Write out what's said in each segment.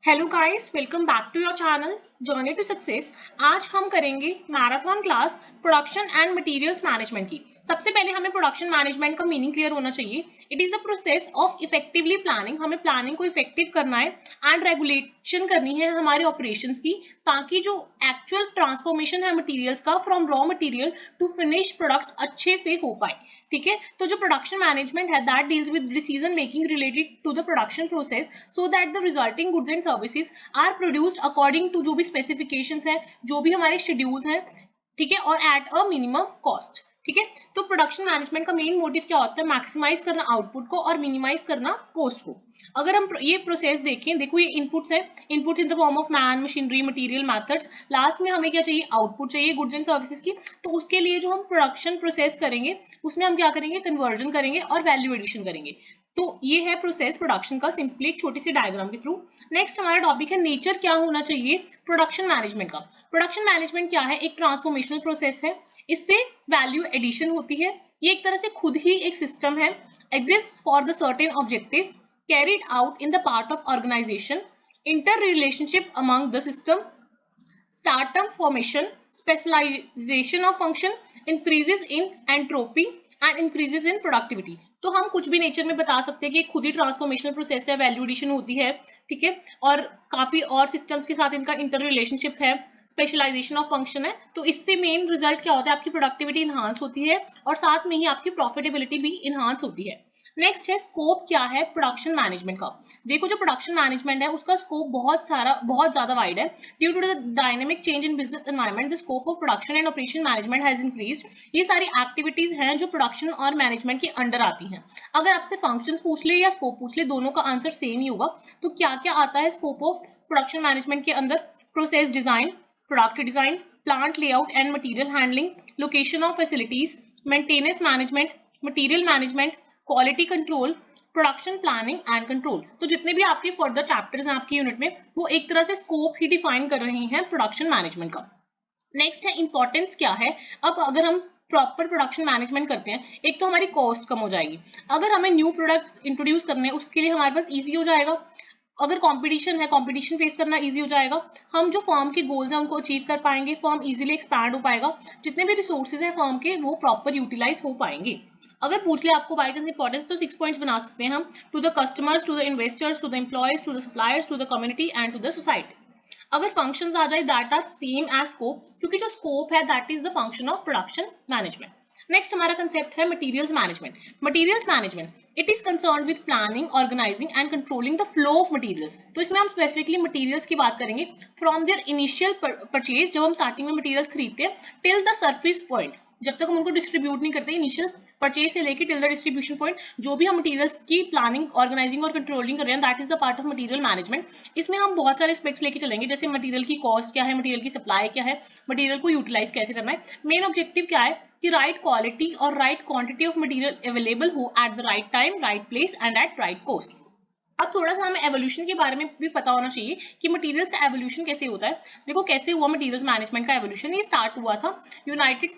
Hello guys, welcome back to your channel journey to success. आज हम करेंगे marathon class production and materials management की। सबसे पहले हमें प्रोडक्शन मैनेजमेंट का मीनिंग क्लियर होना चाहिए। It is the process of effectively planning. हमें प्लानिंग को इफेक्टिव करना है एंड रेगुलेशन करनी है हमारे ऑपरेशंस की, ताकि जो एक्चुअल ट्रांसफॉर्मेशन है मटेरियल्स का from raw material to finish products अच्छे से हो पाए। ठीक है, तो जो प्रोडक्शन मैनेजमेंट है that deals with decision making related to the production process so that the resulting goods and services are produced according to जो भी स्पेसिफिकेशंस है, जो भी हमारे शेड्यूल्स हैं, ठीक है, और एट अ मिनिमम कॉस्ट। ठीक है, तो प्रोडक्शन मैनेजमेंट का मेन मोटिव क्या होता है? मैक्सिमाइज करना आउटपुट को और मिनिमाइज करना कॉस्ट को। अगर हम ये प्रोसेस देखें, देखो ये इनपुट्स है, inputs in the form of man, machinery, material, methods. Last में हमें क्या चाहिए? आउटपुट चाहिए गुड्स एंड सर्विसेज की। तो उसके लिए जो हम प्रोडक्शन प्रोसेस करेंगे उसमें हम क्या करेंगे? कन्वर्जन करेंगे और वैल्यू एडिशन करेंगे। तो ये है प्रोसेस प्रोडक्शन का, सिंपली एक छोटी सी डायग्राम के थ्रू। नेक्स्ट हमारा टॉपिक है नेचर क्या होना चाहिए प्रोडक्शन मैनेजमेंट का। प्रोडक्शन मैनेजमेंट क्या है? एक ट्रांसफॉर्मेशनल प्रोसेस है। इससे वैल्यू एडिशन होती है। ये एक तरह से खुद ही एक सिस्टम है, exist for the certain objective carried out in the part of organization, interrelationship among the system, startup formation, specialization of function, increases in entropy and increases in productivity। तो हम कुछ भी नेचर में बता सकते हैं कि खुद ही ट्रांसफॉर्मेशनल प्रोसेस है, वैल्यू एडिशन होती है, ठीक है, और काफी और सिस्टम्स के साथ इनका इंटर रिलेशनशिप है, स्पेशलाइजेशन ऑफ फंक्शन है। तो इससे मेन रिजल्ट क्या होता है? आपकी प्रोडक्टिविटी इनहांस होती है और साथ में ही आपकी प्रॉफिटेबिलिटी भी इनहांस होती है। नेक्स्ट है स्कोप क्या है प्रोडक्शन मैनेजमेंट का। देखो जो प्रोडक्शन मैनेजमेंट है उसका स्कोप बहुत ज्यादा वाइड है। Due to the dynamic change in business environment the scope of production and operation management has increased. ये सारी एक्टिविटीज हैं जो प्रोडक्शन और मैनेजमेंट के अंडर आती हैं। अगर आपसे फंक्शंस पूछ ले या स्कोप पूछ ले, दोनों का आंसर सेम ही होगा। तो क्या क्या आता है स्कोप ऑफ प्रोडक्शन मैनेजमेंट के अंदर? Process design, product design, plant layout and material handling, location of facilities, maintenance management, material management, quality control, production planning and control. तो जितने भी आपके फर्दर चैप्टर्स हैं आपकी यूनिट में, वो एक तरह से स्कोप ही डिफाइन कर रहे हैं प्रोडक्शन मैनेजमेंट का। नेक्स्ट है इंपॉर्टेंस क्या है। अब अगर हम प्रॉपर प्रोडक्शन मैनेजमेंट करते हैं, एक तो हमारी कॉस्ट कम हो जाएगी। अगर हमें न्यू प्रोडक्ट्स इंट्रोड्यूस करने हैं उसके लिए हमारे पास इजी हो जाएगा। अगर कंपटीशन है, कंपटीशन फेस करना इजी हो जाएगा। हम जो फर्म के गोल्स हैं उनको अचीव कर पाएंगे, फर्म इजीली एक्सपैंड हो पाएगा, जितने भी रिसोर्सेज हैं फर्म के वो प्रॉपर यूटिलाइज हो पाएंगे। अगर पूछ ले आपको बाई चांस इंपॉर्टेंस, तो 6 पॉइंट्स बना सकते हैं हम। To the customers, to the investors, to the employees, to the suppliers, to the community and to the society. अगर फंक्शंस आ जाए that are same as scope, क्योंकि जो स्कोप है that is the function of production management. Next हमारा concept है materials management. Materials management it is concern with planning, organizing and controlling the flow of materials. तो इसमें हम specifically materials की बात करेंगे फ्रॉम देयर इनिशियल परचेज, जब हम स्टार्टिंग में मटेरियल्स खरीदते हैं, टिल द सर्फिस पॉइंट, जब तक हम उनको डिस्ट्रीब्यूट नहीं करते, इनिशियल परचेज से लेके टिल द डिस्ट्रीब्यूशन पॉइंट, जो भी हम मटेरियल्स की प्लानिंग, ऑर्गेनाइजिंग और कंट्रोलिंग कर रहे हैं that is the part of material management. इसमें हम बहुत सारे एस्पेक्ट्स लेके चलेंगे, जैसे मटेरियल की कॉस्ट क्या है, मटेरियल की सप्लाई क्या है, मटेरियल को यूटिलाइज कैसे करना है। मेन ऑब्जेक्टिव क्या है कि राइट क्वालिटी और right quantity of material available हो at the right time, right place and at right cost. अब थोड़ा सा हमें एवोल्यूशन के बारे में भी पता होना चाहिए कि मटेरियल्स का एवोल्यूशन कैसे होता है। देखो कैसे हुआ मटेरियल्स मैनेजमेंट का एवोल्यूशन। ये स्टार्ट हुआ था यूनाइटेड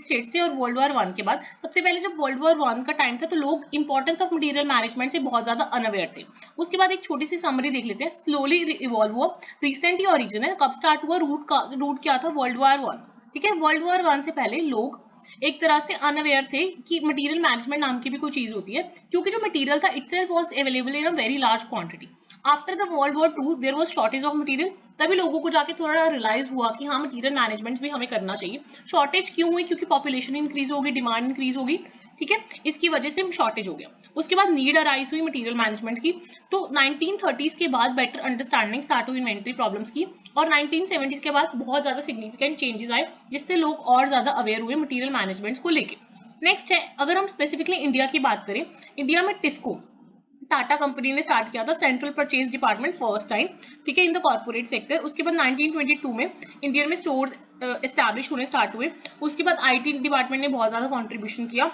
स्टेट से और वर्ल्ड वॉर वन के बाद। सबसे पहले जब वर्ल्ड वॉर वन का टाइम था तो लोग इंपॉर्टेंस ऑफ मटेरियल मैनेजमेंट से बहुत ज्यादा अनअवेयर थे। उसके बाद एक छोटी सी समरी देख लेते हैं, स्लोली इवॉल्व हुआ। रिसेंट ही ओरिजिन है, कब स्टार्ट हुआ, रूट क्या था? World war one. ठीक है, वर्ल्ड वॉर वन से पहले लोग एक तरह से अनअवेयर थे कि मटेरियल मैनेजमेंट नाम की भी कोई चीज होती है, क्योंकि जो मटेरियल था itself was available in a very large quantity. After the world war two there was shortage of material. तभी लोगों को जाके थोड़ा रियलाइज हुआ कि हाँ मटेरियल मैनेजमेंट भी हमें करना चाहिए। शॉर्टेज क्यों हुई? क्योंकि पॉपुलेशन इंक्रीज होगी, डिमांड इंक्रीज होगी, ठीक है, इसकी वजह से शॉर्टेज हो गया। उसके बाद नीड अराइज हुई मटेरियल मैनेजमेंट की। तो 1930s के बाद बेटर अंडरस्टैंडिंग स्टार्ट हुई इन्वेंटरी प्रॉब्लम्स की, और 1970s के बाद बहुत ज्यादा सिग्निफिकेंट चेंजेस आए, जिससे लोग और ज्यादा अवेयर हुए मटेरियल मैनेजमेंट को लेके। नेक्स्ट है, अगर हम स्पेसिफिकली इंडिया की बात करें, इंडिया में टिस्को टाटा कंपनी ने स्टार्ट किया था central purchase department first time, ठीक है, इन द कॉर्पोरेट सेक्टर। उसके बाद 1922 में इंडिया में स्टोर्स एस्टैब्लिश होने स्टार्ट हुए। उसके बाद आईटी डिपार्टमेंट ने बहुत ज्यादा कंट्रीब्यूशन किया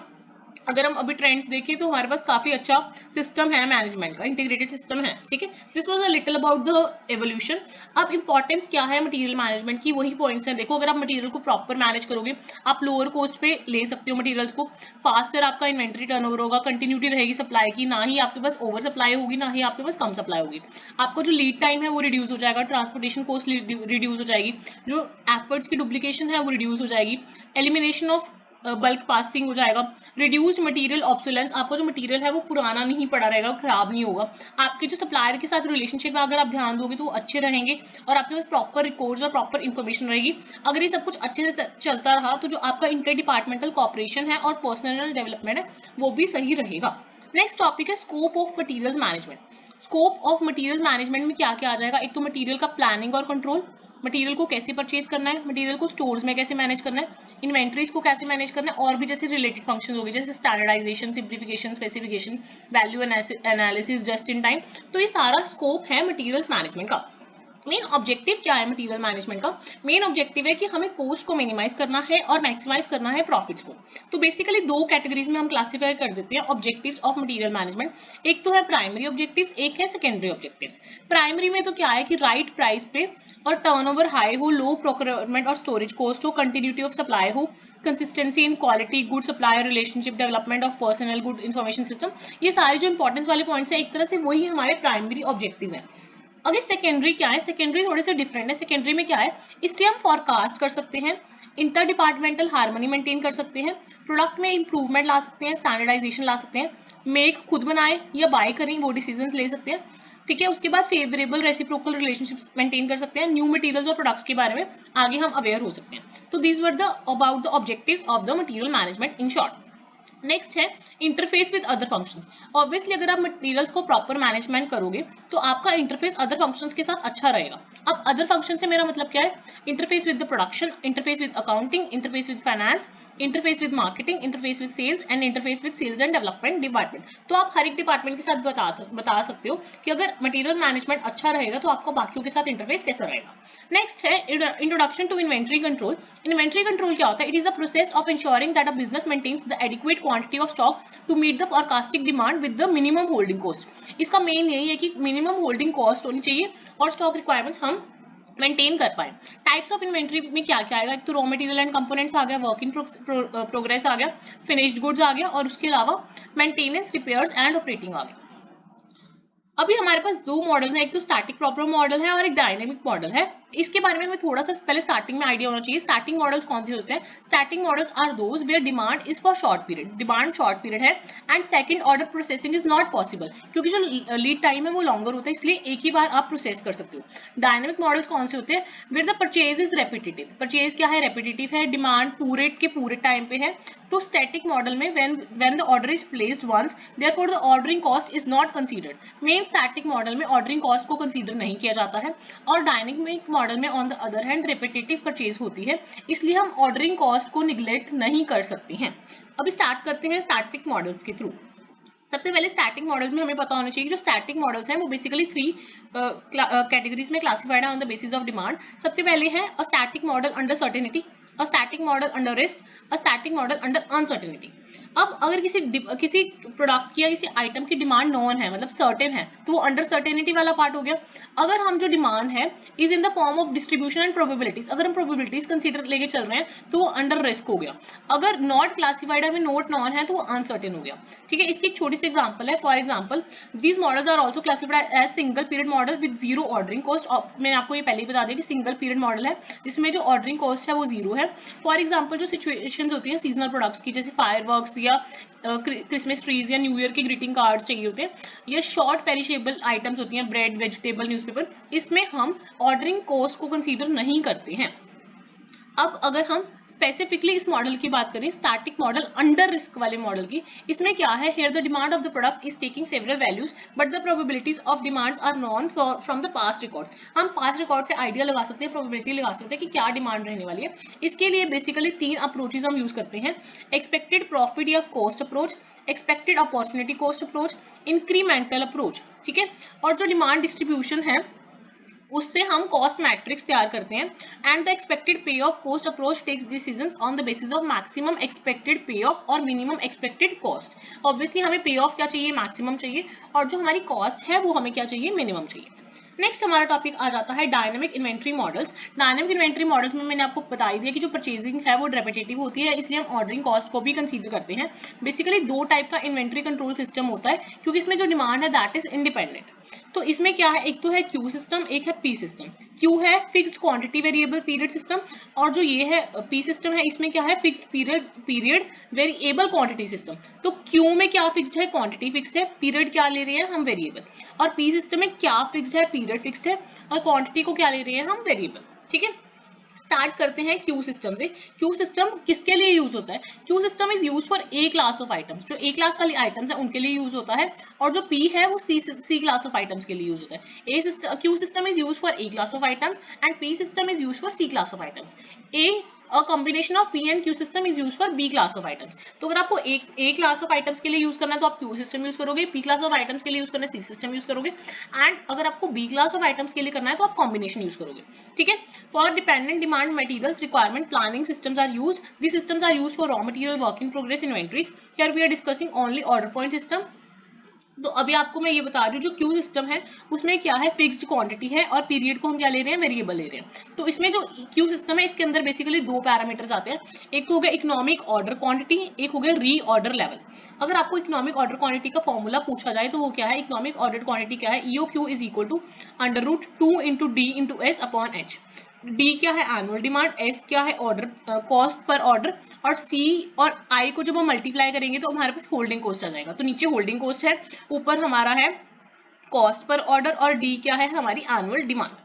अगर हम अभी ट्रेंड्स देखें तो हमारे पास काफी अच्छा सिस्टम है मैनेजमेंट का, इंटीग्रेटेड सिस्टम है, ठीक है। This was a little about the evolution. अब इंपॉर्टेंस क्या है मटेरियल मैनेजमेंट की, वही पॉइंट्स हैं। देखो, अगर आप मटेरियल को प्रॉपर मैनेज करोगे, आप लोअर कॉस्ट पे ले सकते हो मटेरियल्स को, फास्टर आपका इन्वेंटरी टर्नओवर होगा, कंटिन्यूटी रहेगी सप्लाई की, ना ही आपके पास ओवर सप्लाई होगी, ना ही आपके पास कम सप्लाई होगी। आपको जो लीड टाइम है वो रिड्यूस हो जाएगा, ट्रांसपोर्टेशन कॉस्ट रिड्यूस हो जाएगी, जो एफर्ट्स की डुप्लीकेशन है वो रिड्यूस हो जाएगी, एलिमिनेशन ऑफ बल्क पासिंग हो जाएगा, रिड्यूस्ड मटेरियल ऑब्सोलेंस, आपका जो मटेरियल है वो पुराना नहीं पड़ा रहेगा, खराब नहीं होगा। आपके जो सप्लायर के साथ रिलेशनशिप है, अगर आप ध्यान दोगे तो वो अच्छे रहेंगे और आपके पास प्रॉपर रिकॉर्ड्स और प्रॉपर इन्फॉर्मेशन रहेगी। अगर ये सब कुछ अच्छे से चलता रहा तो जो आपका इंटर डिपार्टमेंटल कॉपरेशन है और पर्सनल डेवलपमेंट है वो भी सही रहेगा। नेक्स्ट टॉपिक है scope of materials management. Scope of material management में क्या क्या आ जाएगा? एक तो मटेरियल का प्लानिंग और कंट्रोल, मटेरियल को कैसे परचेज करना है, मटेरियल को स्टोर्स में कैसे मैनेज करना है, इन्वेंट्रीज को कैसे मैनेज करना है, और भी जैसे रिलेटेड फंक्शंस हो गए जैसे standardization, simplification, specification, value analysis, just in time. तो ये सारा स्कोप है मटेरियल्स मैनेजमेंट का। मेन ऑब्जेक्टिव क्या है मटेरियल मैनेजमेंट का? मेन ऑब्जेक्टिव है कि हमें कॉस्ट को मिनिमाइज करना है और मैक्सिमाइज करना है प्रॉफिट्स को। तो बेसिकली दो कैटेगरीज में हम क्लासिफाई कर देते हैं ऑब्जेक्टिव्स ऑफ मटेरियल मैनेजमेंट। एक तो है प्राइमरी ऑब्जेक्टिव्स, एक है सेकेंडरी ऑब्जेक्टिव्स। प्राइमरी में तो क्या है कि राइट प्राइस पे और टर्नओवर हाई हो, लो प्रोक्योरमेंट और स्टोरेज कॉस्ट हो, कंटिन्यूटी ऑफ सप्लाई हो, consistency in quality, good supplier relationship, development of personal good information system, ये सारे जो इंपॉर्टेंस वाले पॉइंट्स हैं एक तरह से वही हमारे प्राइमरी ऑब्जेक्टिव्स हैं। अभी सेकेंडरी क्या है? सेकेंडरी थोड़े से डिफरेंट है। सेकेंडरी में क्या है, इससे हम फॉरकास्ट कर सकते हैं, इंटर डिपार्टमेंटल हार्मनी मेंटेन कर सकते हैं, प्रोडक्ट में इंप्रूवमेंट ला सकते हैं, स्टैंडर्डाइजेशन ला सकते हैं, मेक खुद बनाए या बाय करें वो डिसीजंस ले सकते हैं, ठीक है। उसके बाद फेवरेबल रेसिप्रोकल रिलेशनशिप्स मेंटेन कर सकते हैं, न्यू मटेरियल्स और प्रोडक्ट्स के बारे में आगे हम अवेयर हो सकते हैं। तो these were the about the objectives of the material management in short. Next है interface with other functions. Obviously अगर आप मटेरियल्स को प्रॉपर मैनेजमेंट करोगे तो आपका इंटरफेस अदर फंक्शंस के साथ अच्छा रहेगा। अब अदर फंक्शन से मेरा मतलब क्या है? Interface with the production, interface with accounting, interface with finance, interface with marketing, interface with sales and interface with sales and development department. तो आप हर एक डिपार्टमेंट के साथ बता सकते हो कि अगर मटेरियल मैनेजमेंट अच्छा रहेगा तो आपका बाकियों के साथ इंटरफेस कैसा रहेगा। नेक्स्ट है introduction to inventory control. Inventory control क्या होता है? It is a process of ensuring that a business maintains the adequate quantity of stock to meet the forecasting demand with the minimum holding cost. इसका main यही है कि minimum holding cost होनी चाहिए और स्टॉक रिक्वायरमेंट्स हम maintain कर पाए। टाइप्स ऑफ इन्वेंट्री में क्या क्या आएगा? एक तो रॉ मटेरियल एंड कंपोनेंट्स आ गया, वर्क इन प्रोग्रेस आ गया, फिनिश्ड गुड्स आ गया, और उसके अलावा मेंटेनेंस, रिपेयर्स एंड ऑपरेटिंग आ गया। अभी हमारे पास दो मॉडल है, एक तो स्टैटिक प्रॉपर मॉडल है और एक डायनेमिक मॉडल है। इसके बारे में हमें थोड़ा सा पहले स्टार्टिंग में आइडिया होना चाहिए। स्टैटिक मॉडल्स कौन से होते हैं? Static models are those where demand is for short period, demand short period है and second order processing is not possible, क्योंकि जो लीड टाइम है वो लॉन्गर होता है, इसलिए एक ही बार आप प्रोसेस कर सकते हो। डायनेमिक मॉडल्स कौन से होते हैं? Where the purchase is repetitive, purchase क्या है? रेपिटेटिव है, डिमांड पूरे के पूरे टाइम पे है। तो स्टैटिक मॉडल में when the order is placed once therefore the ordering cost is not considered. Main static model में ऑर्डरिंग कॉस्ट को कंसीडर नहीं किया जाता है, और डायनेमिक मॉडल में on the other hand repetitive purchase होती है, इसलिए हम ऑर्डरिंग कॉस्ट को निग्लेक्ट नहीं कर सकते हैं। अभी स्टार्ट करते हैं स्टैटिक मॉडल्स के थ्रू। सबसे पहले स्टैटिक मॉडल्स में हमें पता होना चाहिए कि जो स्टैटिक मॉडल्स हैं वो बेसिकली थ्री कैटेगरीज में क्लासिफाइड है on the basis of demand. सबसे पहले है a static model under certainty, a static model under risk, a static model under uncertainty. अब अगर किसी प्रोडक्ट की या किसी आइटम की डिमांड नॉन है, मतलब सर्टेन है, तो वो अंडर सर्टेनिटी वाला पार्ट हो गया। अगर हम जो डिमांड है is in the form of distribution and probabilities, अगर हम प्रोबेबिलिटीज कंसीडर लेके चल रहे हैं तो वो अंडर रिस्क हो गया। अगर नॉट क्लासिफाइड है, नोट नॉन है, तो वो अनसर्टेन हो गया, ठीक है। इसकी एक छोटी सी एग्जांपल है। For example these models are also classified as single period model with zero ordering cost. मैंने आपको ये पहले ही बता दिया कि सिंगल पीरियड मॉडल है जिसमें जो ऑर्डरिंग कॉस्ट है वो जीरो है। फॉर एग्जांपल जो सिचुएशंस होती है सीजनल प्रोडक्ट्स की, जैसे फायरवर्क्स या क्रिसमस ट्रीज या न्यू ईयर के ग्रीटिंग कार्ड्स चाहिए होते हैं, या शॉर्ट पेरिशेबल आइटम्स होती हैं, ब्रेड, वेजिटेबल, न्यूज़पेपर, इसमें हम ऑर्डरिंग कॉस्ट को कंसीडर नहीं करते हैं। अब अगर हम स्पेसिफिकली इस मॉडल की बात करें, स्टैटिक मॉडल अंडर रिस्क वाले मॉडल की, इसमें क्या है? Here the demand of the product is taking several values but the probabilities of demands are non from the past records. हम पास्ट रिकॉर्ड से आइडिया लगा सकते हैं, प्रोबेबिलिटी लगा सकते हैं कि क्या डिमांड रहने वाली है। इसके लिए बेसिकली तीन अप्रोचेज हम यूज करते हैं: एक्सपेक्टेड प्रॉफिट या cost approach, expected opportunity cost approach, incremental approach, ठीक है। और जो डिमांड डिस्ट्रीब्यूशन है उससे हम कॉस्ट मैट्रिक्स तैयार करते हैं and the expected pay off cost approach takes decisions on the basis of maximum expected pay off और मिनिमम एक्सपेक्टेड कॉस्ट। ऑब्वियसली हमें पे ऑफ क्या चाहिए, मैक्सिमम चाहिए, और जो हमारी कॉस्ट है वो हमें क्या चाहिए, मिनिमम चाहिए। नेक्स्ट हमारा टॉपिक आ जाता है dynamic inventory models. Dynamic inventory models में मैंने आपको बता दिया कि जो परचेजिंग है वो रेपिटेटिव होती है, इसलिए हम ऑर्डरिंग कॉस्ट को भी कंसीडर करते हैं। बेसिकली दो टाइप का इन्वेंट्री कंट्रोल सिस्टम होता है, क्योंकि इसमें जो डिमांड है दैट इज इंडिपेंडेंट। तो इसमें क्या है, एक तो है क्यू सिस्टम, एक है पी सिस्टम। क्यू है fixed quantity variable period system, और जो ये है पी सिस्टम है, इसमें क्या है, fixed period variable quantity system. तो क्यू में क्या फिक्स्ड है, क्वांटिटी फिक्स्ड है, पीरियड क्या ले रहे हैं हम, वेरिएबल। और पी सिस्टम में क्या फिक्स्ड है, पीरियड फिक्स्ड है, और क्वांटिटी को क्या ले रहे हैं हम, वेरिएबल। ठीक है, स्टार्ट करते हैं क्यू सिस्टम से। क्यू सिस्टम किसके लिए यूज होता है, Q system is use for A class of items. जो ए क्लास वाली आइटम्स है उनके लिए यूज होता है, और जो पी है वो सी क्लास ऑफ आइटम्स के लिए यूज होता है। A system, Q system is use for A class of items and P system is use for C class of items. A combination of P and Q system is used for B class of items। तो अगर आपको A class of items के लिए use करना है तो आप Q system use करोगे, P class of items के लिए यूज करना है C system यूज करोगे, एंड अगर आपको B class of items के लिए करना है तो आप कॉम्बिनेशन यूज करोगे। ठीक है, for dependent demand materials requirement planning systems are used. This systems are used for raw material work in progress inventories. Here we are discussing only order point system. तो अभी आपको मैं ये बता रही हूँ, जो क्यू सिस्टम है उसमें क्या है, फिक्स्ड क्वांटिटी है, और पीरियड को हम क्या ले रहे हैं, वेरिएबल ले रहे हैं। तो इसमें जो क्यू सिस्टम है इसके अंदर बेसिकली दो पैरामीटर्स आते हैं, एक तो हो गया इकोनॉमिक ऑर्डर क्वांटिटी, एक हो गया री ऑर्डर लेवल। अगर आपको इकोनॉमिक ऑर्डर क्वांटिटी का फॉर्मूला पूछा जाए तो वो क्या है, इकोनॉमिक ऑर्डर क्वांटिटी क्या है, E O Q is equal to √2 into D into S upon H. D क्या है, एनुअल डिमांड, एस क्या है, ऑर्डर कॉस्ट पर ऑर्डर, और सी और आई को जब हम मल्टीप्लाई करेंगे तो हमारे पास होल्डिंग कॉस्ट आ जाएगा। तो नीचे होल्डिंग कॉस्ट है, ऊपर हमारा है कॉस्ट पर ऑर्डर, और डी क्या है, हमारी एनुअल डिमांड।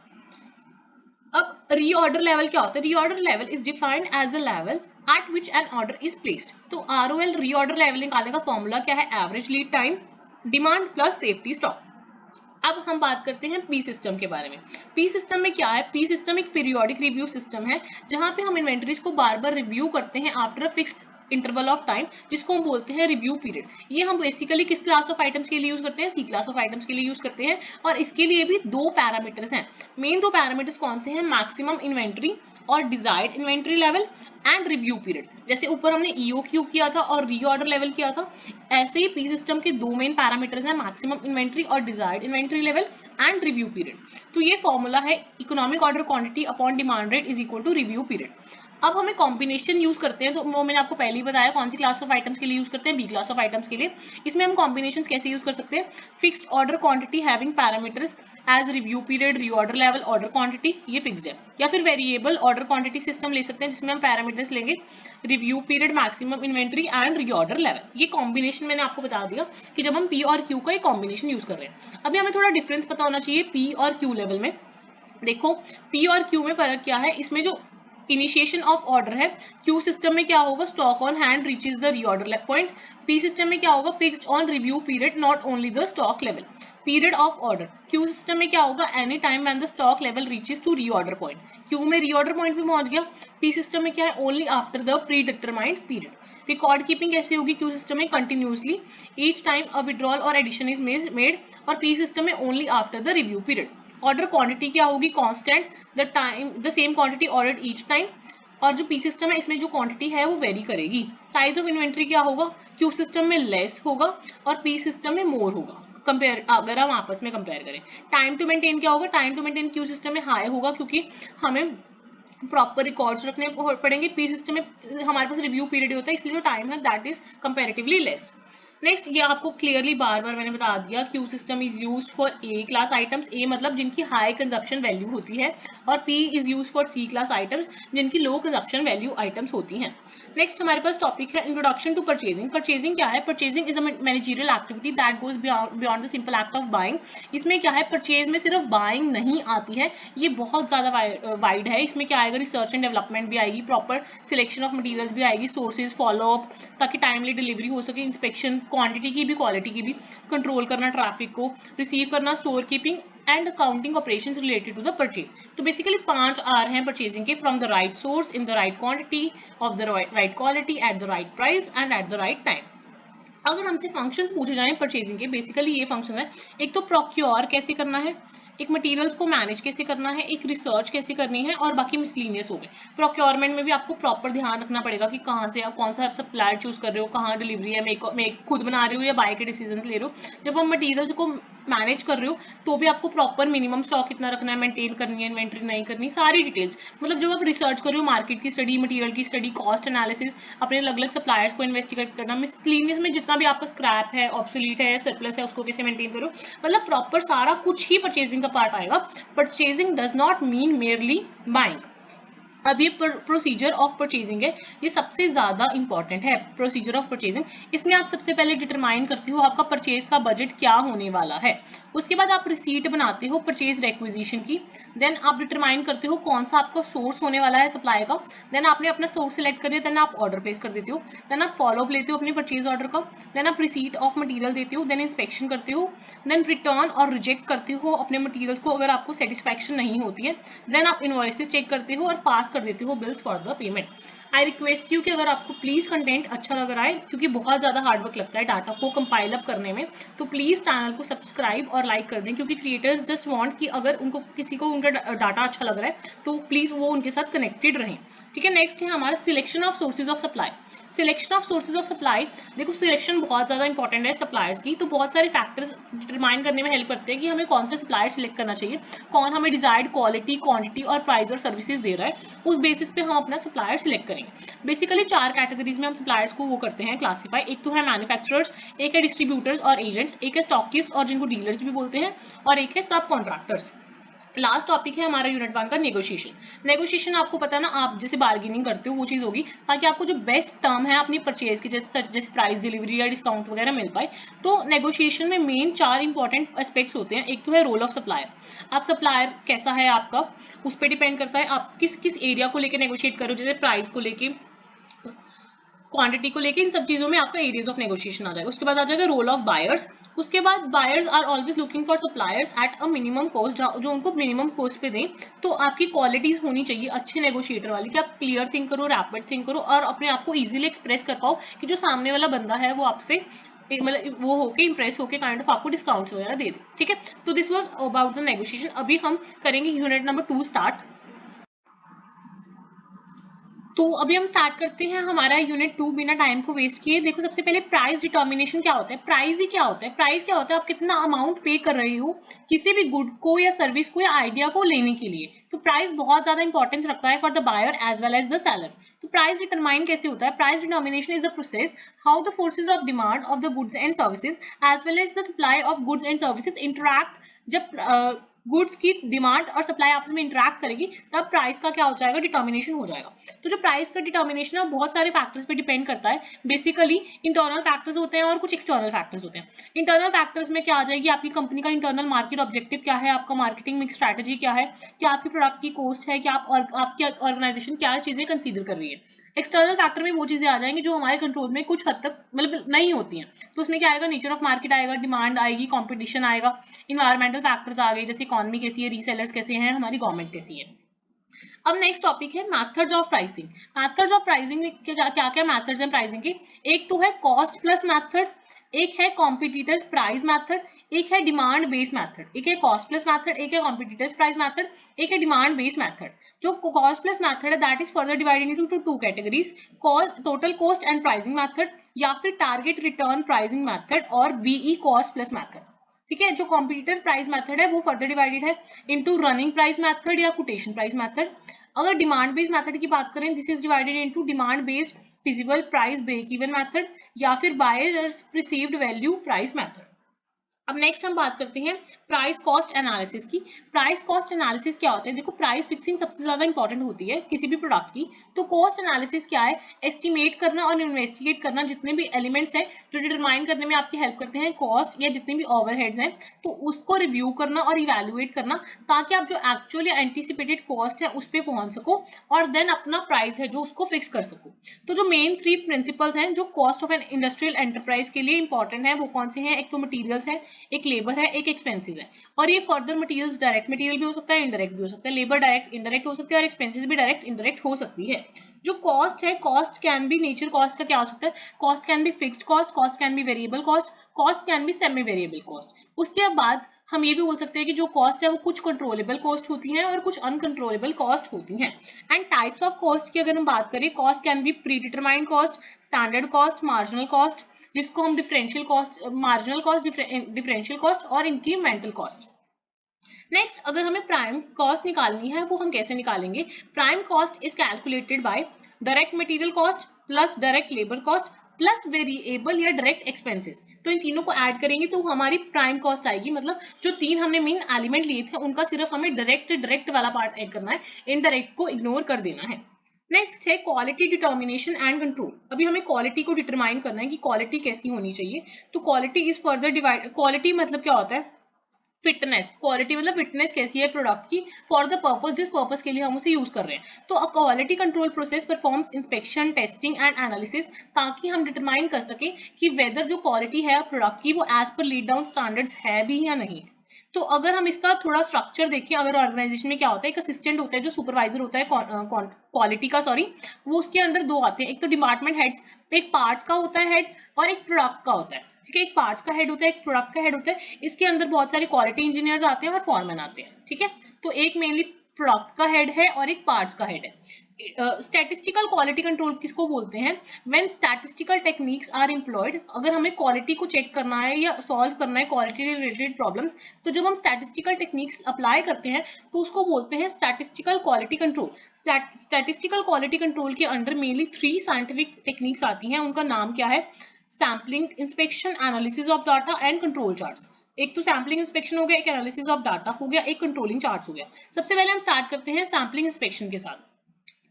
अब रीऑर्डर लेवल क्या होता है, reorder level is defined as a level at which an order is placed. तो आरओएल रीऑर्डर लेवल निकालने का फॉर्मूला क्या है, average lead time, demand plus safety stock. अब हम बात करते हैं पी सिस्टम के बारे में। पी सिस्टम में क्या है, पी सिस्टम एक पीरियोडिक रिव्यू सिस्टम है, जहां पे हम इन्वेंटरीज को बार बार रिव्यू करते हैं after a fixed interval of time, जिसको हम बोलते हैं रिव्यू पीरियड। ये हम बेसिकली किस क्लास ऑफ आइटम्स के लिए यूज करते हैं, सी क्लास ऑफ आइटम्स के लिए यूज करते हैं, और इसके लिए भी दो पैरामीटर्स हैं। मेन दो पैरामीटर्स कौन से हैं, मैक्सिमम इन्वेंट्री और desired inventory level and review period. जैसे ऊपर हमने ईओक्यू किया था और रीऑर्डर लेवल किया था, ऐसे ही पी सिस्टम के दो मेन पैरामीटर्स हैं, मैक्सिमम इन्वेंट्री और desired inventory level and review period. तो ये फॉर्मूला है economic order quantity upon demand rate is equal to review period. अब हमें कॉम्बिनेशन यूज करते हैं, तो वो मैंने आपको पहले ही बताया कौन सी क्लास ऑफ आइटम्स के लिए यूज करते हैं, बी क्लास ऑफ आइटम्स के लिए। इसमें हम कॉम्बिनेशन कैसे यूज कर सकते हैं, fixed order quantity having parameters as review period, reorder level, order quantity, ये फिक्स्ड है। या फिर वेरिएबल ऑर्डर क्वांटिटी सिस्टम ले सकते हैं, जिसमें हम पैरामीटर्स लेंगे review period, maximum inventory and reorder level. ये कॉम्बिनेशन मैंने आपको बता दिया कि जब हम पी और क्यू का एक कॉम्बिनेशन यूज कर रहे हैं। अभी हमें थोड़ा डिफरेंस पता होना चाहिए पी और क्यू लेवल में। देखो पी और क्यू में फर्क क्या है, इसमें जो इनिशिएशन ऑफ ऑर्डर है, क्यू सिस्टम में क्या होगा, stock on hand reaches the reorder point. P system में क्या होगा, fixed on review period not only the stock level. Period of order, Q system में क्या होगा, any time when the stock level reaches to reorder point. Q में reorder point भी पहुंच गया। पी सिस्टम में क्या है, only after the predetermined period. Record keeping कैसे होगी, क्यू सिस्टम में कंटिन्यूसली ईच टाइम अ विड्रॉल और एडिशन इज मेड, और पी सिस्टम में only after the review period. Order quantity क्या होगी, constant, the same quantity ordered each time. और जो पी सिस्टम है इसमें जो क्वांटिटी है वो वेरी करेगी। साइज ऑफ इन्वेंट्री क्या होगा, क्यू सिस्टम में लेस होगा और पी सिस्टम में मोर होगा, कंपेयर अगर हम आपस में कंपेयर करें। टाइम टू मेंटेन क्या होगा, time to maintain Q system में हाई होगा, क्योंकि हमें प्रॉपर रिकॉर्ड्स रखने पड़ेंगे। पी सिस्टम में हमारे पास रिव्यू पीरियड होता है, इसलिए जो टाइम है that is comparatively less. Next, ये आपको क्लियरली बार बार मैंने बता दिया, Q system is used for A class items, A मतलब जिनकी हाई कंजप्शन वैल्यू होती है, और P is used for C class items, जिनकी लो कंजप्शन वैल्यू आइटम्स होती हैं। नेक्स्ट हमारे पास टॉपिक है इंट्रोडक्शन टू परचेजिंग। परचेजिंग क्या है, purchasing is a managerial activity that goes beyond the simple act of buying. इसमें क्या है, परचेज में सिर्फ बाइंग नहीं आती है, ये बहुत ज्यादा वाइड है। इसमें क्या आएगा, रिसर्च एंड डेवलपमेंट भी आएगी, प्रॉपर सिलेक्शन ऑफ मटीरियल्स भी आएगी, सोर्सेज, फॉलोअप ताकि टाइमली डिलीवरी हो सके, इंस्पेक्शन, क्वांटिटी की भी क्वालिटी की भी, कंट्रोल करना ट्रैफिक को, रिसीव करना, store keeping and accounting operations related to the purchase. तो बेसिकली 5 आर हैं परचेजिंग के, from the right source, in the right quantity, of the right quality, at the right price and at the right time. अगर हमसे functions पूछे जाएं purchasing के, basically ये function है, एक तो प्रोक्योर कैसे करना है, एक मटेरियल्स को मैनेज कैसे करना है, एक रिसर्च कैसे करनी है, और बाकी मिसलिनियस हो गए। प्रोक्योरमेंट में भी आपको प्रॉपर ध्यान रखना पड़ेगा कि कहाँ से आप कौन सा आप सप्लायर चूज कर रहे हो, कहाँ डिलीवरी है, मैं खुद बना रही हूँ या बाय के डिसीजन ले रहे हो। जब हम मटेरियल्स को मैनेज कर रहे हो तो भी आपको प्रॉपर मिनिमम स्टॉक कितना रखना है, मेंटेन करनी है, इन्वेंट्री नहीं करनी, सारी डिटेल्स। मतलब जब आप रिसर्च कर रहे हो, मार्केट की स्टडी, मटेरियल की स्टडी, कॉस्ट एनालिसिस, अपने अलग अलग सप्लायर्स को इन्वेस्टिगेट करना, मिसलेनियस में जितना भी आपका स्क्रैप है, ऑब्सोलीट है, सरप्लस है, उसको कैसे मेंटेन करो, मतलब प्रॉपर सारा कुछ ही परचेजिंग का पार्ट आएगा। Purchasing does not mean merely buying. अब ये प्रोसीजर ऑफ परचेजिंग है, ये सबसे ज्यादा इंपॉर्टेंट है। प्रोसीजर ऑफ परचेजिंग, इसमें आप सबसे पहले डिटरमाइन करते हो आपका परचेज का बजट क्या होने वाला है। उसके बाद आप रिसीट बनाते हो परचेज रेक्विजिशन की। देन आप डिटरमाइन करते हो कौन सा आपका सोर्स होने वाला है सप्लाई का। देन आपने अपना सोर्स सिलेक्ट कर दिया, देन आप ऑर्डर प्लेस कर देते हो। देन आप फॉलोअप लेते हो अपने परचेज ऑर्डर का। देन आप रिसीट ऑफ मटीरियल देते हो। देन इंस्पेक्शन करते हो। देन रिटर्न और रिजेक्ट करते हो अपने मटीरियल्स को अगर आपको सेटिस्फैक्शन नहीं होती है। देन आप इनवॉइसेस चेक करते हो और पास कर देते हो bills for the payment. I request you कि अगर आपको प्लीज कंटेंट अच्छा लग रहा है, क्योंकि बहुत ज्यादा हार्डवर्क लगता है डाटा को कंपाइल अप करने में, तो प्लीज चैनल को सब्सक्राइब और लाइक कर दें, क्योंकि क्रिएटर्स जस्ट वांट कि अगर उनको किसी को उनका डाटा अच्छा लग रहा है तो प्लीज वो उनके साथ कनेक्टेड रहें। ठीक है, नेक्स्ट है हमारा selection of sources of supply. Selection of sources of supply, देखो सिलेक्शन बहुत ज्यादा इंपॉर्टेंट है सप्लायर्स की, तो बहुत सारे फैक्टर्स डिटरमाइन करने में हेल्प करते हैं कि हमें कौन सा सप्लायर सिलेक्ट करना चाहिए, कौन हमें डिजायर्ड क्वालिटी, क्वांटिटी और प्राइस और सर्विसेज दे रहा है, उस बेसिस पे हम अपना सप्लायर सिलेक्ट करेंगे। बेसिकली 4 कैटेगरीज में हम सप्लायर्स को वो करते हैं क्लासीफाई। एक तो है मैन्युफैक्चरर्स, एक है डिस्ट्रीब्यूटर्स और एजेंट्स, एक है स्टॉकिस्ट और जिनको डीलर्स भी बोलते हैं, और एक है सब कॉन्ट्रैक्टर्स। लास्ट टॉपिक है हमारा यूनिट 1 का नेगोशिएशन। नेगोशिएशन आपको पता है ना, आप जैसे बार्गेनिंग करते हो वो चीज होगी, ताकि आपको जो बेस्ट टर्म है अपनी परचेज की, जैसे प्राइस, डिलीवरी या डिस्काउंट वगैरह मिल पाए। तो नेगोशिएशन में मेन 4 इंपॉर्टेंट एस्पेक्ट्स होते हैं। एक तो है रोल ऑफ सप्लायर, आप सप्लायर कैसा है आपका, उस पर डिपेंड करता है आप किस किस एरिया को लेकर नेगोशिएट करो, जैसे प्राइस को लेके, क्वांटिटी को लेके, इन सब चीजों में आपका एरियाज ऑफ नेगोशिएशन आ जाएगा। उसके बाद आ जाएगा रोल ऑफ बायर्स। उसके बाद buyers are always looking for suppliers at a minimum cost, जो उनको मिनिमम कॉस्ट पे दें। तो आपकी क्वालिटीज होनी चाहिए अच्छे नेगोशिएटर वाली, कि आप क्लियर थिंक करो, रैपिड थिंक करो, और अपने आप को इजीली एक्सप्रेस कर पाओ कि जो सामने वाला बंदा है वो आपसे मतलब वो होके इंप्रेस होके काइंड ऑफ आपको डिस्काउंट्स वगैरह दे दे। ठीक है, तो this was about the negotiation. अभी हम करेंगे यूनिट नंबर 2 स्टार्ट। तो अभी हम स्टार्ट करते हैं हमारा यूनिट 2 बिना टाइम को वेस्ट किए। देखो सबसे पहले प्राइस डिटर्मिनेशन क्या होता है। प्राइस ही क्या होता है, प्राइस क्या होता है, आप कितना अमाउंट पे कर रहे हो किसी भी गुड को या सर्विस को या आइडिया को लेने के लिए। तो प्राइस बहुत ज्यादा इंपॉर्टेंस रखता है for the buyer as well as the seller. तो प्राइस डिटरमाइन कैसे होता है, price determination is the process how the forces of demand of the goods and services as well as the supply of goods and services interact. जब goods की demand और supply आपस में interact करेगी तब प्राइस का क्या हो जाएगा, डिटर्मिनेशन हो जाएगा। तो जो प्राइस का डिटर्मिनेशन है बहुत सारे फैक्टर्स पे डिपेंड करता है। बेसिकली इंटरनल फैक्टर्स होते हैं और कुछ एक्सटर्नल फैक्टर्स होते हैं। इंटरनल फैक्टर्स में क्या आ जाएगी, आपकी कंपनी का इंटरनल मार्केट ऑब्जेक्टिव क्या है, आपका मार्केटिंग मिक्स स्ट्रैटेजी क्या है, क्या आपकी प्रोडक्ट की कॉस्ट है, क्या आपकी ऑर्गेनाइजेशन क्या चीजें कंसीडर कर रही है। एक्सटर्नल फैक्टर में वो चीजें आ जाएंगी जो हमारे कंट्रोल में कुछ हद तक मतलब नहीं होती हैं। तो उसमें क्या आएगा, नेचर ऑफ मार्केट आएगा, डिमांड आएगी, कॉम्पिटिशन आएगा, इन्वायरमेंटल फैक्टर्स आ गए, जैसे इकोनॉमी कैसी है, रीसेलर्स कैसे हैं, हमारी गवर्नमेंट कैसी है। अब नेक्स्ट टॉपिक है methods of pricing. Methods of pricing में क्या क्या मेथड्स हैं प्राइसिंग के। एक तो है कॉस्ट प्लस मेथड, एक है कॉम्पिटिटर्स प्राइस मेथड, एक है डिमांड बेस्ड मेथड। एक है कॉस्ट प्लस मेथड, एक है कॉम्पिटिटर्स प्राइस मेथड, एक है डिमांड बेस्ड मेथड। जो कॉस्ट प्लस मेथड है that is further divided into two categories, total cost and pricing method, या फिर टारगेट रिटर्न प्राइसिंग मेथड, और बीई कॉस्ट प्लस मेथड। ठीक है, जो कॉम्पिटिटर प्राइस मेथड है वो फर्दर डिवाइडेड है इनटू रनिंग प्राइस मेथड या कोटेशन प्राइस मेथड। अगर डिमांड बेस्ड मेथड की बात करें, this is divided into demand based feasible price break even method, या फिर buyers perceived value price method. अब नेक्स्ट हम बात करते हैं प्राइस कॉस्ट एनालिसिस की। प्राइस कॉस्ट एनालिसिस क्या होता है, देखो प्राइस फिक्सिंग सबसे ज्यादा इंपॉर्टेंट होती है किसी भी प्रोडक्ट की। तो कॉस्ट एनालिसिस क्या है, एस्टिमेट करना और इन्वेस्टिगेट करना जितने भी एलिमेंट्स हैं जो डिटरमाइन करने में आपकी हेल्प करते हैं कॉस्ट या जितने भी ओवरहेड्स हैं, तो उसको रिव्यू करना और इवेल्युएट करना, ताकि आप जो एक्चुअली एंटीसिपेटेड कॉस्ट है उस पर पहुंच सको और देन अपना प्राइस है जो उसको फिक्स कर सको। तो जो मेन 3 प्रिंसिपल्स हैं जो cost of an industrial enterprise के लिए इंपॉर्टेंट है वो कौन से हैं, एक तो मटीरियल्स है, एक लेबर है, एक एक्सपेंसेस है। और ये फर्दर मटेरियल्स डायरेक्ट मटेरियल भी हो सकता है, इनडायरेक्ट भी हो सकता है, लेबर डायरेक्ट इनडायरेक्ट हो सकती है, और एक्सपेंसेस भी डायरेक्ट इनडायरेक्ट हो सकती है। जो कॉस्ट है, cost can be, nature cost का क्या हो सकता है, cost can be fixed cost, cost can be variable cost, cost can be semi variable cost. उसके बाद हम ये भी बोल सकते हैं कि जो कॉस्ट है वो कुछ कंट्रोलेबल कॉस्ट होती हैं और कुछ अनकंट्रोलेबल कॉस्ट होती हैं। एंड टाइप्स ऑफ कॉस्ट की अगर हम बात करें, cost can be pre determined cost, standard cost, marginal cost, जिसको हम differential cost, marginal cost, differential cost और इंक्रीमेंटल कॉस्ट। नेक्स्ट, अगर हमें प्राइम कॉस्ट निकालनी है वो हम कैसे निकालेंगे? Prime cost is calculated by direct material cost plus direct labour cost plus variable या डायरेक्ट एक्सपेंसेस। तो इन तीनों को ऐड करेंगे तो हमारी प्राइम कॉस्ट आएगी। मतलब जो तीन हमने मेन एलिमेंट लिए थे उनका सिर्फ हमें डायरेक्ट वाला पार्ट ऐड करना है, इनडायरेक्ट को इग्नोर कर देना है। नेक्स्ट है क्वालिटी डिटर्मिनेशन एंड कंट्रोल। अभी हमें क्वालिटी को डिटरमाइन करना है कि क्वालिटी कैसी होनी चाहिए। तो quality is further divide, quality मतलब क्या होता है? फिटनेस। क्वालिटी मतलब फिटनेस कैसी है प्रोडक्ट की, फॉर द पर्पस, जिस पर्पस के लिए हम उसे यूज कर रहे हैं। तो a quality control process performs inspection, testing and analysis, ताकि हम डिटरमाइन कर सकें कि वेदर जो क्वालिटी है प्रोडक्ट की वो as per lead down standards है भी या नहीं। तो अगर हम इसका थोड़ा स्ट्रक्चर देखें, अगर ऑर्गेनाइजेशन में क्या होता है, एक असिस्टेंट होता है जो सुपरवाइजर होता है क्वालिटी का, सॉरी, वो उसके अंदर दो आते हैं, एक तो डिपार्टमेंट हेड्स, एक पार्ट्स का होता है हेड और एक प्रोडक्ट का होता है। ठीक है, एक पार्ट्स का हेड होता है, एक प्रोडक्ट का हेड होता है। इसके अंदर बहुत सारे क्वालिटी इंजीनियर्स आते हैं और फॉरमैन आते हैं। ठीक है, तो एक मेनली प्रोडक्ट का हेड है और एक पार्ट्स का हेड है। स्टैटिस्टिकल क्वालिटी कंट्रोल किसको बोलते हैं? When statistical techniques are employed. अगर हमें क्वालिटी को चेक करना है या सॉल्व करना है क्वालिटी रिलेटेड प्रॉब्लम्स, तो जब हम स्टैटिस्टिकल टेक्निक्स अप्लाई करते हैं तो उसको बोलते हैं statistical quality control. Statistical quality control के अंडर मेनली 3 साइंटिफिक टेक्निक्स आती हैं। उनका नाम क्या है? Sampling, inspection, analysis of data and control charts. एक तो सैम्पलिंग इंस्पेक्शन हो गया, एक एनालिसिस ऑफ डाटा हो गया, एक कंट्रोलिंग चार्ट्स हो गया। सबसे पहले हम स्टार्ट करते हैं सैम्पलिंग इंस्पेक्शन के साथ।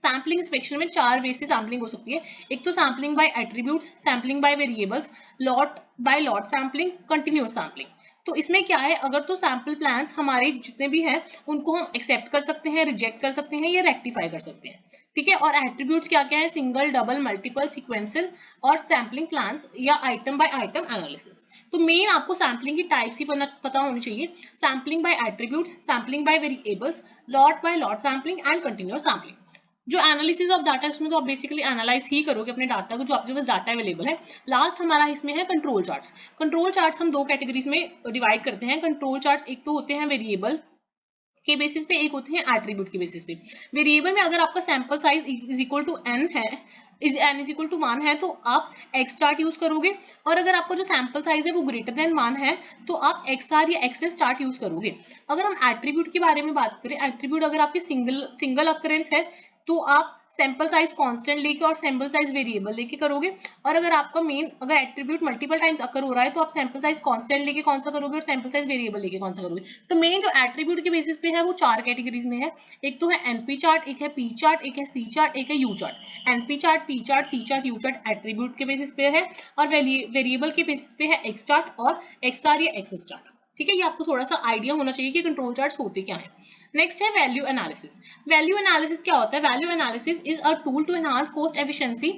सैम्पलिंग इंस्पेक्शन में 4 वे से सैम्पलिंग हो सकती है। एक तो sampling by attributes, sampling by variables, lot by lot sampling, continuous sampling. तो इसमें क्या है, अगर तो सैंपल प्लान्स हमारे जितने भी हैं उनको हम एक्सेप्ट कर सकते हैं, रिजेक्ट कर सकते हैं या रेक्टिफाई कर सकते हैं। ठीक है, और एट्रीब्यूट्स क्या क्या है? सिंगल, डबल, मल्टीपल, सिक्वेंशियल और सैम्पलिंग प्लान्स या आइटम बाय आइटम एनालिसिस। तो मेन आपको सैम्पलिंग की टाइप्स ही पता होनी चाहिए। Sampling by attributes, sampling by variables, lot by lot sampling and continuous sampling. जो एनालिसिस ऑफ डाटा, इसमें तो आप बेसिकली एनालाइज ही करोगे अपने डाटा को, जो आपके पास डाटा अवेलेबल है। लास्ट हमारा इसमें है कंट्रोल चार्ट्स। कंट्रोल चार्ट्स हम 2 कैटेगरीज में डिवाइड करते हैं कंट्रोल चार्ट्स। एक तो होते हैं वेरिएबल के बेसिस पे, एक होते हैं एट्रीब्यूट के बेसिस पे। वेरिएबल में अगर आपका sample size is equal to n है, n इज इक्वल टू 1 है, तो आप x चार्ट यूज करोगे। और अगर आपका जो सैंपल साइज है वो ग्रेटर देन 1 है तो आप xr या xs चार्ट यूज करोगे। अगर हम एट्रीब्यूट के बारे में बात करें, एट्रीब्यूट अगर आपकी सिंगल अकरेंस है तो आप सैंपल साइज कांस्टेंट लेके और सैंपल साइज वेरिएबल लेके करोगे। और अगर आपका अगर एट्रीब्यूट मल्टीपल टाइम्स अकर हो रहा है तो आप सैंपल साइज कांस्टेंट लेके कौन सा करोगे और सैंपल साइज वेरिएबल लेके कौन सा करोगे। तो मेन जो एट्रीब्यूट के बेसिस पे है वो 4 कैटेगरीज में है। एक तो है एनपी चार्ट, एक है पी चार्ट, एक है सी चार्ट, एक है U chart. NP chart, P chart, C chart, U chart attribute के बेसिस पे है और वेरिएबल के बेसिस पे है एक्स चार्ट और एक्सआर या एक्सेस चार्ट। ठीक है, ये आपको थोड़ा सा आइडिया होना चाहिए कि कंट्रोल चार्ट्स होते क्या हैं। नेक्स्ट है वैल्यू एनालिसिस। वैल्यू एनालिसिस क्या होता है? Value analysis is a tool to enhance cost efficiency.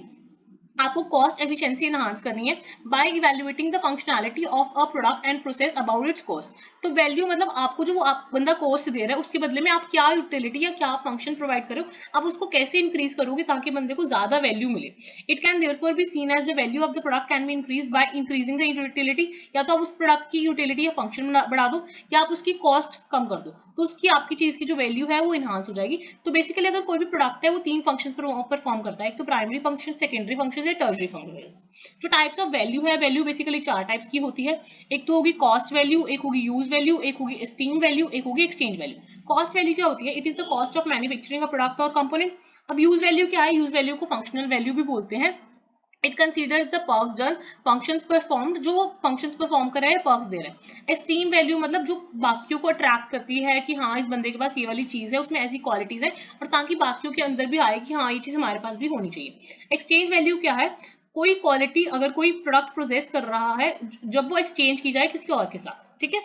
आपको कॉस्ट एफिशिएंसी एनहांस करनी है by evaluating the functionality of a product and process about its cost. तो वैल्यू मतलब आपको जो आप बंदा कॉस्ट दे रहा है उसके बदले में आप क्या यूटिलिटी या क्या फंक्शन प्रोवाइड करो, आप उसको कैसे इंक्रीज करोगे ताकि बंदे को ज्यादा वैल्यू मिले। It can therefore be seen as the value of the product can be increase by increasing the utility. या तो आप उस प्रोडक्ट की यूटिलिटी या फंक्शन बढ़ा दो या आप उसकी कॉस्ट कम कर दो, तो उसकी आपकी चीज की जो वैल्यू है वो इनहांस हो जाएगी। तो बेसिकली अगर कोई भी प्रोडक्ट है वो 3 फंक्शन परफॉर्म करता है, एक तो प्राइमरी फंक्शन, सेकेंडरी फंक्शन या टर्शरी फंक्शन। जो टाइप्स ऑफ वैल्यू है, वैल्यू बेसिकली 4 टाइप्स की होती है। एक तो होगी कॉस्ट वैल्यू, एक होगी यूज वैल्यू, एक होगी एस्टीम वैल्यू, एक होगी एक्सचेंज वैल्यू। कॉस्ट वैल्यू क्या होती है? It is the cost of manufacturing a product और कंपोनेंट। अब यूज वैल्यू क्या है? यूज वैल्यू को फंक्शनल वैल्यू भी बोलते हैं। It considers the works done, functions performed, जो फंक्शंस परफॉर्म कर रहा है, वर्क्स दे रहा है। एस्टीम वैल्यू मतलब जो बाकियों को अट्रैक्ट करती है कि हाँ इस बंदे के पास ये वाली चीज है, उसमें ऐसी क्वालिटीज है, और ताकि बाकियों के अंदर भी आए कि हाँ ये चीज हमारे पास भी होनी चाहिए। एक्सचेंज वैल्यू क्या है? कोई क्वालिटी, अगर कोई प्रोडक्ट प्रोसेस कर रहा है, जब वो एक्सचेंज की जाए किसी और के साथ। ठीक है,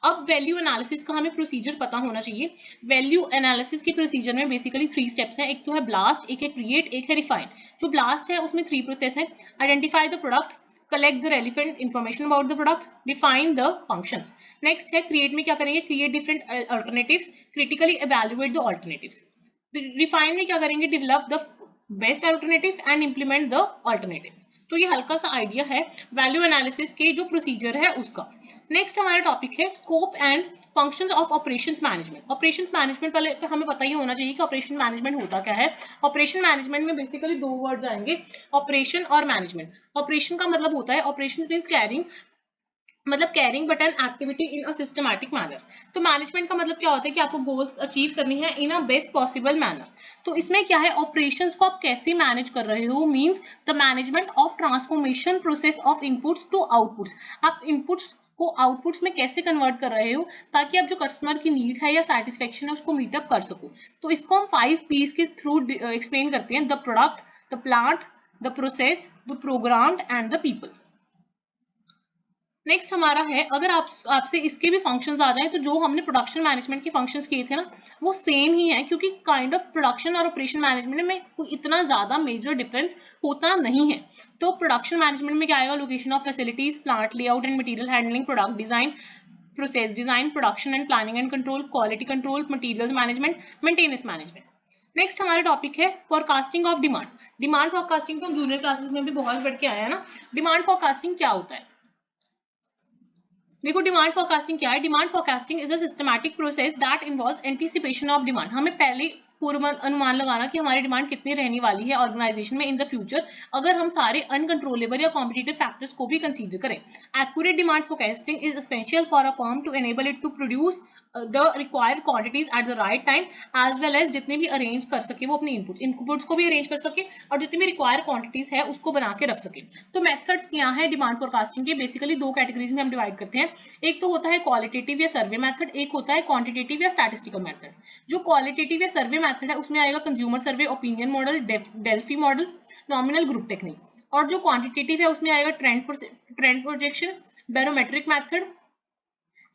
अब वैल्यू एनालिसिस का हमें प्रोसीजर पता होना चाहिए। वैल्यू एनालिसिस के प्रोसीजर में बेसिकली 3 स्टेप्स हैं। एक तो है ब्लास्ट, एक है क्रिएट, एक है रिफाइन। जो ब्लास्ट है उसमें 3 प्रोसेस है। Identify the product, collect the relevant information about the product, define the functions. Next है create में क्या करेंगे? create different alternatives, critically evaluate the alternatives. Refine में क्या करेंगे? develop the best alternative and implement the alternative. तो ये हल्का सा आइडिया है वैल्यू एनालिसिस के जो प्रोसीजर है उसका। नेक्स्ट हमारा टॉपिक है scope and functions of operations management. Operations management पहले हमें पता ही होना चाहिए कि ऑपरेशन मैनेजमेंट होता क्या है। ऑपरेशन मैनेजमेंट में बेसिकली दो वर्ड्स आएंगे, ऑपरेशन और मैनेजमेंट। ऑपरेशन का मतलब होता है, operation means carrying but an activity in a systematic manner. तो मैनेजमेंट का मतलब क्या होता है कि आपको गोल्स अचीव करनी है इन अ बेस्ट पॉसिबल मैनर। तो इसमें क्या है, ऑपरेशंस को आप कैसे मैनेज कर रहे हो, means the management of transformation process of inputs to outputs. आप इनपुट्स को आउटपुट्स में कैसे कन्वर्ट कर रहे हो ताकि आप जो कस्टमर की नीड है या सेटिस्फेक्शन है उसको मीटअप कर सको। तो इसको हम 5 P's के थ्रू एक्सप्लेन करते हैं, the product, the plant, the process, the programmed and the people. Next हमारा है, अगर आपसे इसके भी फंक्शंस आ जाए तो जो हमने प्रोडक्शन मैनेजमेंट के फंक्शंस किए थे ना वो सेम ही है, क्योंकि काइंड ऑफ प्रोडक्शन और ऑपरेशन मैनेजमेंट में कोई इतना ज्यादा मेजर डिफरेंस होता नहीं है। तो प्रोडक्शन मैनेजमेंट में क्या आएगा, location of facilities, plant layout and material handling, product design, process design, production and planning and control, quality control, materials management, maintenance management. Next हमारा टॉपिक है forecasting of demand. Demand forecasting तो हम junior classes में भी बहुत पढ़ के आए हैं ना। डिमांड फोरकास्टिंग क्या होता है, देखो डिमांड फोरकास्टिंग क्या है। Demand forecasting is a systematic process that involves anticipation of demand. हमें पहले पूर्व अनुमान लगाना कि हमारी डिमांड कितनी रहने वाली है ऑर्गेनाइजेशन में इन द फ्यूचर, अगर हम सारे अनकंट्रोलेबल या कॉम्पिटिटिव फैक्टर्स को भी कंसीडर करें। Accurate demand forecasting is essential for a firm to enable it to produce the required quantities at the right time, as well as जितने भी अरेंज कर सके वो अपने इनपुट्स को भी अरेंज कर सके और जितनी भी रिक्वायर्ड क्वांटिटीज है उसको बना के रख सके। तो मेथड्स क्या है डिमांड फोरकास्टिंग के, बेसिकली दो कैटेगरीज में हम डिवाइड करते हैं। एक तो होता है क्वालिटेटिव या सर्वे मेथड, एक होता है क्वांटिटेटिव या स्टैटिस्टिकल मेथड। जो क्वालिटेटिव या सर्वे मेथड है उसमें आएगा consumer survey, opinion model, Delphi model, nominal group technique. और जो क्वांटिटेटिव है उसमें आएगा trend projection, barometric method,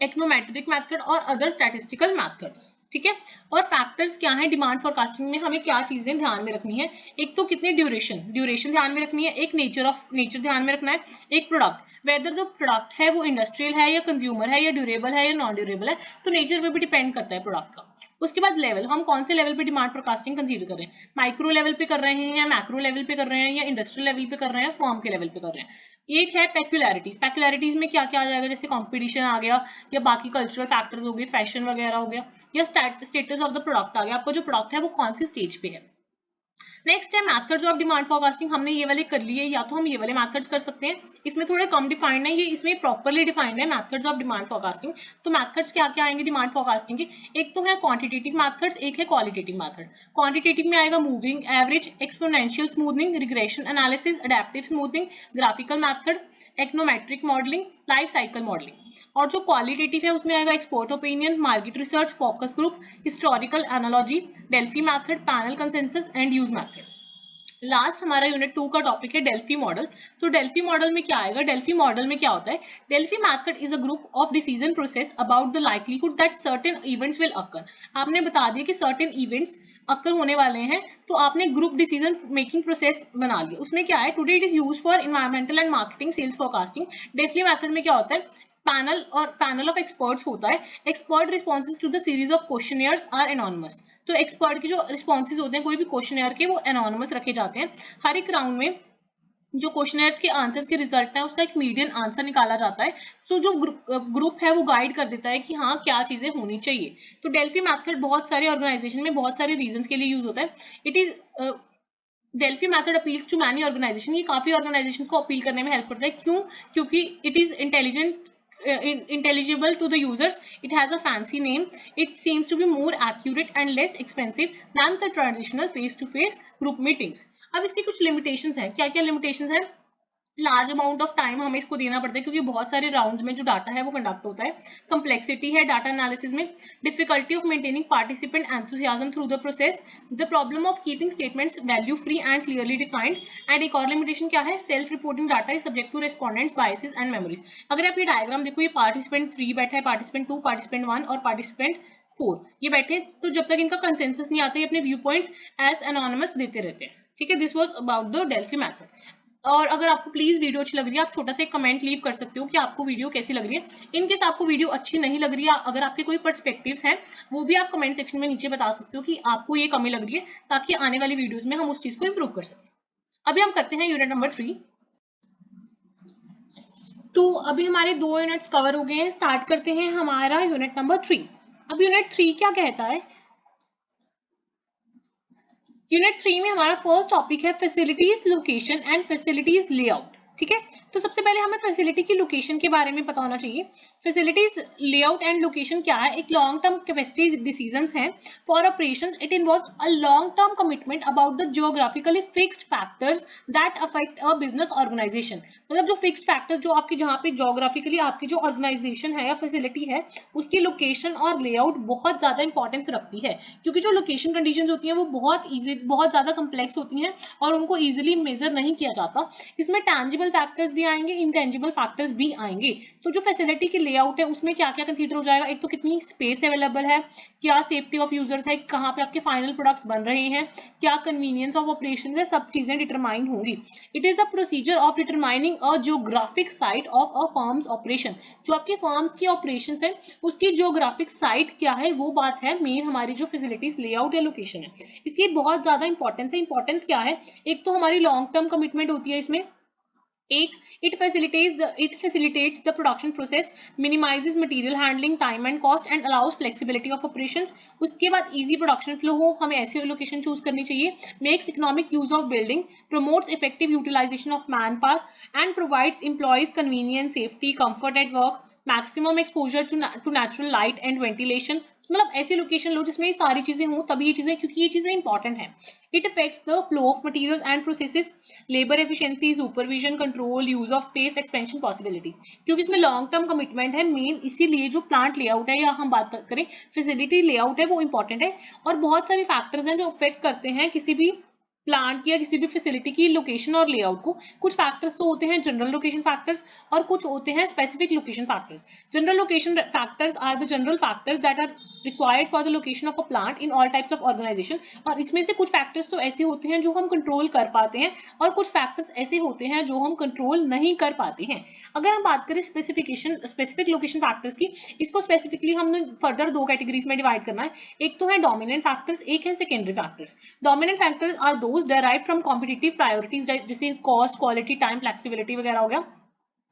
econometric method और अदर स्टैटिस्टिकल मेथड्स। ठीक है, और फैक्टर्स क्या है डिमांड फोरकास्टिंग में, हमें क्या चीजें ध्यान में रखनी है। एक तो कितनी ड्यूरेशन ध्यान में रखनी है, एक नेचर ध्यान में रखना है, एक प्रोडक्ट, वेदर जो प्रोडक्ट है वो इंडस्ट्रियल है या कंज्यूमर है या ड्यूरेबल है या नॉन ड्यूरेबल है, तो नेचर पे भी डिपेंड करता है प्रोडक्ट का। उसके बाद लेवल, हम कौन से लेवल पे डिमांड फोरकास्टिंग कंसीडर कर रहे हैं, माइक्रो लेवल पे कर रहे हैं या मैक्रो लेवल पे कर रहे हैं या इंडस्ट्रियल लेवल पे कर रहे हैं, फॉर्म के लेवल पे कर रहे हैं। एक है पेक्युलैरिटीज, पेक्युलैरिटीज में क्या क्या आ जाएगा, जैसे कंपटीशन आ गया या बाकी कल्चरल फैक्टर्स हो गए, फैशन वगैरह हो गया, या स्टेटस ऑफ द प्रोडक्ट आ गया, आपका जो प्रोडक्ट है वो कौन सी स्टेज पे है। नेक्स्ट है मेथड्स ऑफ डिमांड फोरकास्टिंग, हमने ये वाले कर लिए, या तो हम ये वाले मेथड्स कर सकते हैं, इसमें थोड़े कम डिफाइंड है, ये इसमें प्रॉपर्ली डिफाइंड है मेथड्स ऑफ डिमांड फोरकास्टिंग। तो मेथड्स क्या क्या आएंगे डिमांड फोरकास्टिंग के, एक तो है क्वांटिटेटिव मेथड्स, एक है क्वालिटेटिव मेथड। क्वांटिटेटिव में आएगा moving average, exponential smoothening, regression analysis, adaptive smoothening, graphical method, econometric modelling, life cycle modelling. और जो क्वालिटेटिव है उसमें आएगा expert opinion, market research, focus group, historical analogy, Delphi method, panel consensus and use method. Last हमारा unit 2 का topic है Delphi model. तो Delphi model में क्या आएगा, डेल्फी मॉडल में क्या होता है, Delphi method is a group of decision process about the likelihood that certain events will occur. आपने बता दिया कि सर्टेन इवेंट्स अकर होने वाले हैं, तो आपने ग्रुप डिसीजन मेकिंग प्रोसेस बना लिया। उसमें क्या है, today it is used for environmental and marketing sales forecasting. Delphi method में क्या होता है, पैनल ऑफ एक्सपर्ट्स होता है, expert responses to the series of questionnaires are anonymous. तो एक्सपर्ट के जो रिस्पॉन्सेज होते हैं कोई भी क्वेश्चनियर के, वो एनोनिमस रखे जाते हैं। हर एक राउंड में जो क्वेश्चनर्स के आंसर्स के रिजल्ट है उसका एक मीडियन आंसर निकाला जाता है। तो जो ग्रुप है वो गाइड कर देता है कि हाँ क्या चीजें होनी चाहिए। तो डेल्फी मेथड बहुत सारे ऑर्गेनाइजेशन में बहुत सारे रीजंस के लिए यूज होता है। It is Delphi method appeals to many organization, ये काफी ऑर्गेनाइजेशन को अपील करने में हेल्प करता है। क्यों, क्योंकि it is intelligible to the users, it has a fancy name, it seems to be more accurate and less expensive than the traditional face to face group meetings। अब इसकी कुछ limitations हैं, क्या क्या limitations हैं, लार्ज अमाउंट ऑफ टाइम हमें इसको देना पड़ता है क्योंकि बहुत सारे राउंड्स में जो डाटा है वो कंडक्ट होता है। कंप्लेक्सिटी है डाटा एनालिसिस में, difficulty of maintaining participant enthusiasm through the process, the problem of keeping statements value free and clearly defined, and एक और लिमिटेशन क्या है, self reporting data is subject to respondents biases and memories. अगर आप ये diagram देखो, ये participant 3 बैठा है, पार्टिसिपेंट 2, पार्टिसिपेंट 1 और पार्टिसिपेंट 4 ये बैठे, तो जब तक इनका कंसेंसस नहीं आता, ये अपने व्यू पॉइंट्स एज एनोनिमस देते रहते हैं। ठीक है, this was about the Delphi method. और अगर आपको प्लीज वीडियो अच्छी लग रही है, आप छोटा सा एक कमेंट लीव कर सकते हो कि आपको वीडियो कैसी लग रही है। इनकेस आपको वीडियो अच्छी नहीं लग रही है, अगर आपके कोई पर्सपेक्टिव्स हैं वो भी आप कमेंट सेक्शन में नीचे बता सकते हो कि आपको ये कमी लग रही है, ताकि आने वाली वीडियोस में हम उस चीज को इंप्रूव कर सकें। अभी हम करते हैं यूनिट नंबर 3। तो अभी हमारे 2 यूनिट्स कवर हो गए हैं, स्टार्ट करते हैं हमारा यूनिट नंबर 3। अब यूनिट 3 क्या कहता है? यूनिट 3 में हमारा फर्स्ट टॉपिक है facilities location and facilities layout. ठीक है, तो सबसे पहले हमें फैसिलिटी की लोकेशन के बारे में पता होना चाहिए। फैसिलिटीज लेआउट एंड लोकेशन क्या है? एक लॉन्ग टर्म कैपेसिटी डिसीजंस हैं for operations. It involves a long term commitment about the geographically fixed factors that affect a business organization. मतलब जो फिक्स्ड फैक्टर्स जो आपकी जहाँ पे जियोग्राफिकली आपकी जो ऑर्गेनाइजेशन है या फैसिलिटी है उसकी लोकेशन और लेआउट बहुत ज्यादा इंपॉर्टेंस रखती है, क्योंकि जो लोकेशन कंडीशंस होती हैं वो बहुत ज्यादा कम्प्लेक्स होती हैं और उनको इजीली मेजर नहीं किया जाता। इसमें टैंजिबल फैक्टर्स भी आएंगे, इनटैंजिबल फैक्टर्स भी आएंगे। तो जो फैसिलिटी की लेआउट है उसमें क्या क्या कंसीडर हो जाएगा? एक तो कितनी स्पेस अवेलेबल है, क्या सेफ्टी ऑफ यूजर्स है, कहाँ पे आपके फाइनल प्रोडक्ट्स बन रहे हैं, क्या कन्वीनियंस ऑफ ऑपरेशन है, सब चीजें डिटरमाइन होंगी। It is a procedure of determining a geographic site of a firms operation. जो आपकी फर्म्स की ऑपरेशंस है उसकी जियोग्राफिक साइट क्या है, वो बात है मेन हमारी जो फैसिलिटीज लेआउट या लोकेशन है। इसकी बहुत ज्यादा इंपॉर्टेंस है। इंपॉर्टेंस क्या है? एक तो हमारी लॉन्ग टर्म कमिटमेंट होती है इसमें। एक, it facilitates the production process, minimizes material handling time and cost and allows flexibility of operations। उसके बाद easy production flow हो, हमें ऐसी लोकेशन चूज करनी चाहिए। makes economic use of building, promotes effective utilization of manpower and provides employees convenience, safety, comfort at work, maximum exposure to natural light and ventilation. मतलब ऐसी location लो जिसमें ये सारी चीजें हों, तभी ये चीजें, क्योंकि ये चीजें इंपॉर्टेंट है। It affects the flow of materials and processes, labour efficiency, supervision, control, use of space, expansion possibilities. क्योंकि इसमें लॉन्ग टर्म कमिटमेंट है मेन, इसीलिए जो प्लांट लेआउट है या हम बात करें फैसिलिटी लेआउट है वो इंपॉर्टेंट है। और बहुत सारे फैक्टर्स हैं जो अफेक्ट करते हैं किसी भी प्लांट की या किसी भी फैसिलिटी की लोकेशन और लेआउट को। कुछ फैक्टर्स तो होते हैं जनरल लोकेशन फैक्टर्स और कुछ होते हैं specific location factors. General location factors are the general factors that are required for the location of a plant in all types of organization. और इसमें से कुछ फैक्टर्स तो ऐसे होते हैं जो हम कंट्रोल कर पाते हैं और कुछ फैक्टर्स ऐसे होते हैं जो हम कंट्रोल नहीं कर पाते हैं। अगर हम बात करें स्पेसिफिक लोकेशन फैक्टर्स की, इसको स्पेसिफिकली हमने फर्दर 2 कैटेगरीज में डिवाइड करना है। एक तो है डोमिनेंट फैक्टर्स, एक है secondary factors. Dominant factors are those derived from competitive priorities जैसे कॉस्ट, क्वालिटी, टाइम, फ्लेक्सिबिलिटी वगैरह हो गया,